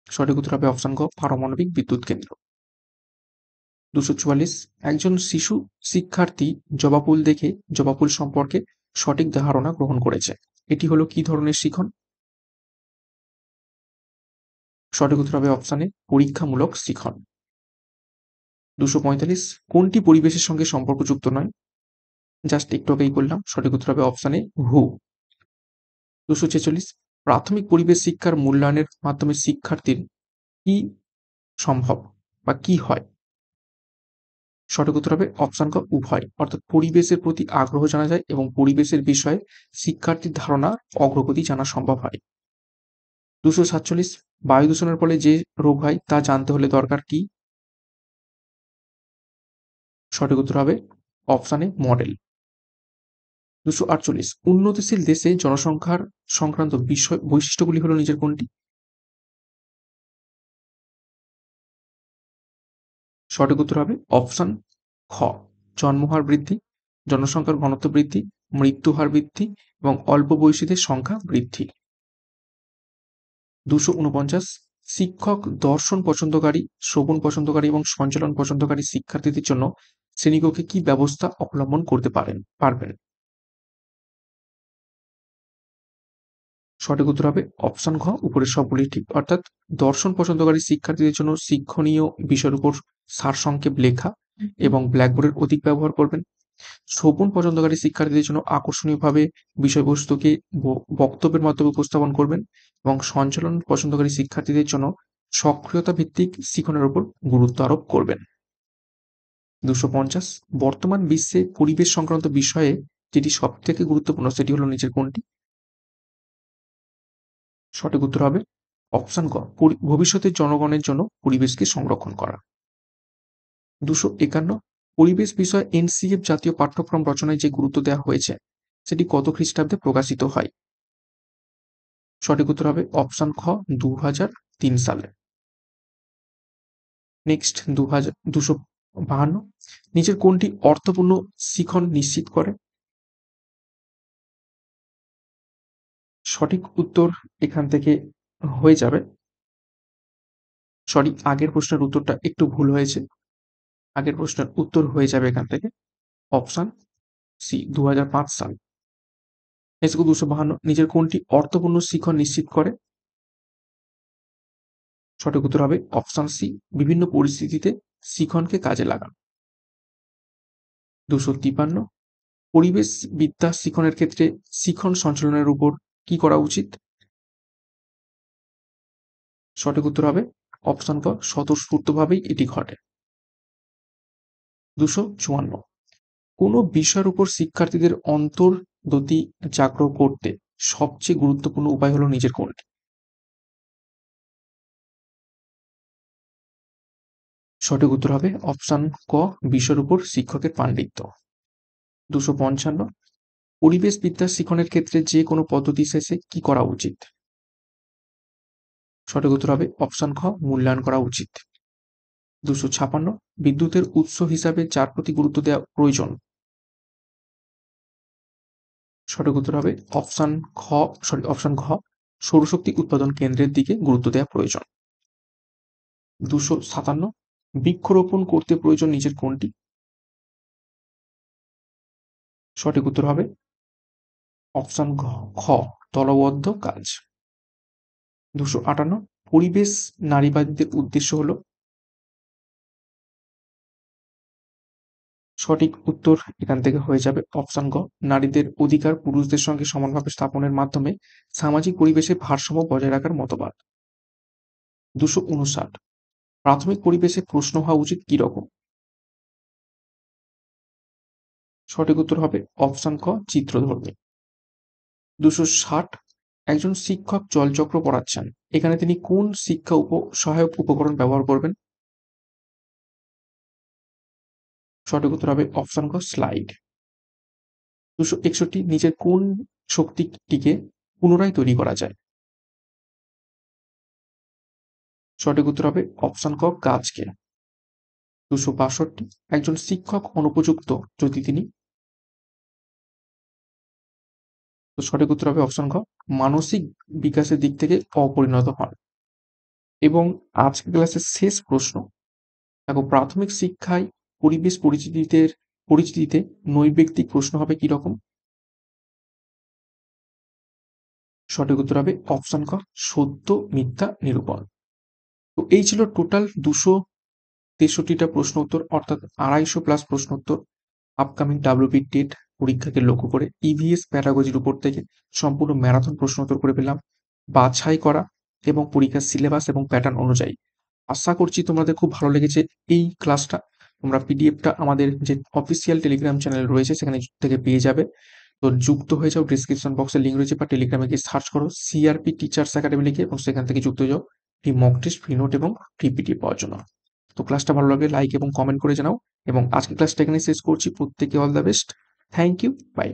সঠিক উত্তর হবে অপশন ক, পারমাণবিক বিদ্যুৎ কেন্দ্র। 244, একজন শিশু শিক্ষার্থী জবা ফুল দেখে জবা ফুল সম্পর্কে সঠিক ধারণা গ্রহণ করেছে, এটি হলো কি ধরনের শিখন? সঠিক উত্তর হবে অপশানে পরীক্ষামূলক শিখন। 245, কোনটি পরিবেশের সঙ্গে সম্পর্কযুক্ত নয়? জাস্ট একটু আগেই বললাম, সঠিক উত্তর হবে অপশানে হু। 246, প্রাথমিক পরিবেশ শিক্ষার মূল্যায়নের মাধ্যমে শিক্ষার্থীর কি সম্ভব বা কি হয়? সঠিক উত্তর হবে অপশন ক, উভয়, অর্থাৎ পরিবেশের প্রতি আগ্রহ জানা যায় এবং পরিবেশের বিষয়ে শিক্ষার্থীর ধারণা অগ্রগতি জানা সম্ভব হয়। 247, বায়ু দূষণের ফলে যে রোগ হয় তা জানতে হলে দরকার কি? সঠিক উত্তর হবে অপশানে মডেল। 248, উন্নতিশীল দেশে জনসংখ্যার সংক্রান্ত বিষয় বৈশিষ্ট্যগুলি হলো নিচের কোনটি? সঠিক উত্তর হবে অপশন খ, জন্মহার বৃদ্ধি, জনসংখ্যার ঘনত্ব বৃদ্ধি, মৃত্যু হার বৃদ্ধি এবং অল্প বয়সীদের সংখ্যা বৃদ্ধি। 249, শিক্ষক দর্শন পছন্দকারী, শ্রবণ পছন্দকারী এবং সঞ্চালন পছন্দকারী শিক্ষার্থীদের জন্য শ্রেণীকক্ষে কি ব্যবস্থা অবলম্বন করতে পারবেন? সঠিক উত্তর হবে অপশন ঘ, উপরের সবগুলি ঠিক, অর্থাৎ দর্শন পছন্দকারী শিক্ষার্থীদের জন্য শিক্ষণীয় বিষয়ের উপর সারসংক্ষেপ লেখা এবং ব্ল্যাকবোর্ডের অধিক ব্যবহার করবেন। শ্রবণ পছন্দকারী শিক্ষার্থীদের জন্য আকর্ষণীয়ভাবে বিষয়বস্তুকে বক্তব্যের মাধ্যমে উপস্থাপন করবেন এবং সঞ্চালন পছন্দকারী শিক্ষার্থীদের জন্য সক্রিয়তা ভিত্তিক শিখনের উপর গুরুত্ব আরোপ করবেন। 250 বর্তমান বিশ্বে পরিবেশ সংক্রান্ত বিষয়ে যেটি সবথেকে গুরুত্বপূর্ণ সেটি হলো নিচের কোনটি? সঠিক উত্তর হবে অপশন ক, ভবিষ্যতের জনগণের জন্য পরিবেশকে সংরক্ষণ করা। 251 পরিবেশ বিষয়ে এনসিএফ জাতীয় পাঠ্যক্রম রচনায় যে গুরুত্ব দেওয়া হয়েছে সেটি কত খ্রিস্টাব্দে প্রকাশিত হয়? সঠিক উত্তর হবে অপশন খ, 2003 সালে। নেক্সট 252 নিচের কোনটি অর্থপূর্ণ শিখন নিশ্চিত করে? সঠিক উত্তর এখান থেকে হয়ে যাবে, সরি আগের প্রশ্নের উত্তরটা একটু ভুল হয়েছে, আগের প্রশ্নের উত্তর হয়ে যাবে এখান থেকে অপশন সি, 2005 সাল। নেক্সট 252 নিজের কোনটি অর্থপূর্ণ শিখন নিশ্চিত করে? সঠিক উত্তর হবে অপশন সি, বিভিন্ন পরিস্থিতিতে শিখনকে কাজে লাগানো। 253 পরিবেশ বিদ্যা শিখনের ক্ষেত্রে শিখন সঞ্চালনের উপর কি করা উচিত? সঠিক উত্তর হবে অপশন ক, স্বতঃস্ফূর্তভাবেই এটি ঘটে। 254 কোনো বিষয়ের উপর শিক্ষার্থীদের অন্তর্দতি জাগ্রত করতে সবচেয়ে গুরুত্বপূর্ণ উপায় হলো নিজের কোনটি? সঠিক উত্তর হবে অপশন ক, বিষয়ের উপর শিক্ষকের পাণ্ডিত্য। 255 পরিবেশ বিদ্যা শিখনের ক্ষেত্রে যে কোনো পদ্ধতি শেষে কি করা উচিত? সঠিক উত্তর হবে অপশন খ, মূল্যায়ন করা উচিত। 256 বিদ্যুতের উৎস হিসাবে যার প্রতি গুরুত্ব দেওয়া প্রয়োজন? সঠিক উত্তর হবে অপশন ঘ, সৌরশক্তি উৎপাদন কেন্দ্রের দিকে গুরুত্ব দেওয়া প্রয়োজন। 257 বৃক্ষরোপণ করতে প্রয়োজন নিচের কোনটি? সঠিক উত্তর হবে অপশন খ, দলবদ্ধ কাজ। 258 পরিবেশ নারীবাদীদের উদ্দেশ্য হলো? সঠিক উত্তর এখান থেকে হয়ে যাবে অপশন গ, নারীদের অধিকার পুরুষদের সঙ্গে সমানভাবে স্থাপনের মাধ্যমে সামাজিক পরিবেশে ভারসাম্য বজায় রাখার মতবাদ। 259 প্রাথমিক পরিবেশে প্রশ্ন হওয়া উচিত কি রকম? সঠিক উত্তর হবে অপশন ক, চিত্রধর্মী। 260 একজন শিক্ষক জলচক্র পড়াচ্ছেন, এখানে তিনি কোন শিক্ষা সহায়ক উপকরণ ব্যবহার করবেন? সঠিক উত্তর হবে অপশন ক, স্লাইড। 261 নিচের কোন শক্তিটিকে পুনরায় তৈরি করা যায়? সঠিক উত্তর হবে অপশন ক, গাছকে। 262 একজন শিক্ষক অনুপযুক্ত যদি তিনি? তো সঠিক উত্তর হবে অপশন খ, মানসিক বিকাশের দিক থেকে অপরিণত হন। এবং আজকের ক্লাসের শেষ প্রশ্ন দেখো, প্রাথমিক শিক্ষায় পরিবেশ পরিচিতিতে নৈর্ব্যক্তিক প্রশ্ন হবে কি রকম? সঠিক উত্তর হবে অপশন ক, সত্য মিথ্যা নিরূপণ। তো এই ছিল টোটাল 263টা প্রশ্ন উত্তর, অর্থাৎ 250+ প্রশ্ন উত্তর আপকামিং ডাব্লিউবি টেট পরীক্ষাকে লক্ষ্য করে ইভিএস প্যাডাগজির উপর থেকে সম্পূর্ণ ম্যারাথন প্রশ্ন উত্তর করে পেলাম বাছাই করা এবং পরীক্ষার সিলেবাস এবং প্যাটার্ন অনুযায়ী। আশা করছি তোমাদের খুব ভালো লেগেছে এই ক্লাসটা। তোমরা পিডিএফটা আমাদের যে অফিসিয়াল টেলিগ্রাম চ্যানেল রয়েছে সেখানে থেকে পেয়ে যাবে। তো যুক্ত হয়ে যাও, ডিসক্রিপশন বক্সে লিঙ্ক রয়েছে, বা টেলিগ্রামে গিয়ে সার্চ করো সিআরপি টিচার্স একাডেমি লিখে এবং সেখান থেকে যুক্ত হয়ে যাও free mock test, free note এবং ফ্রি পিডিএফ পাওয়ার জন্য। তো ক্লাসটা ভালো লাগলে লাইক এবং কমেন্ট করে জানাও, এবং আজকের ক্লাসটা এখানে শেষ করছি। প্রত্যেকে all the best, thank you, by.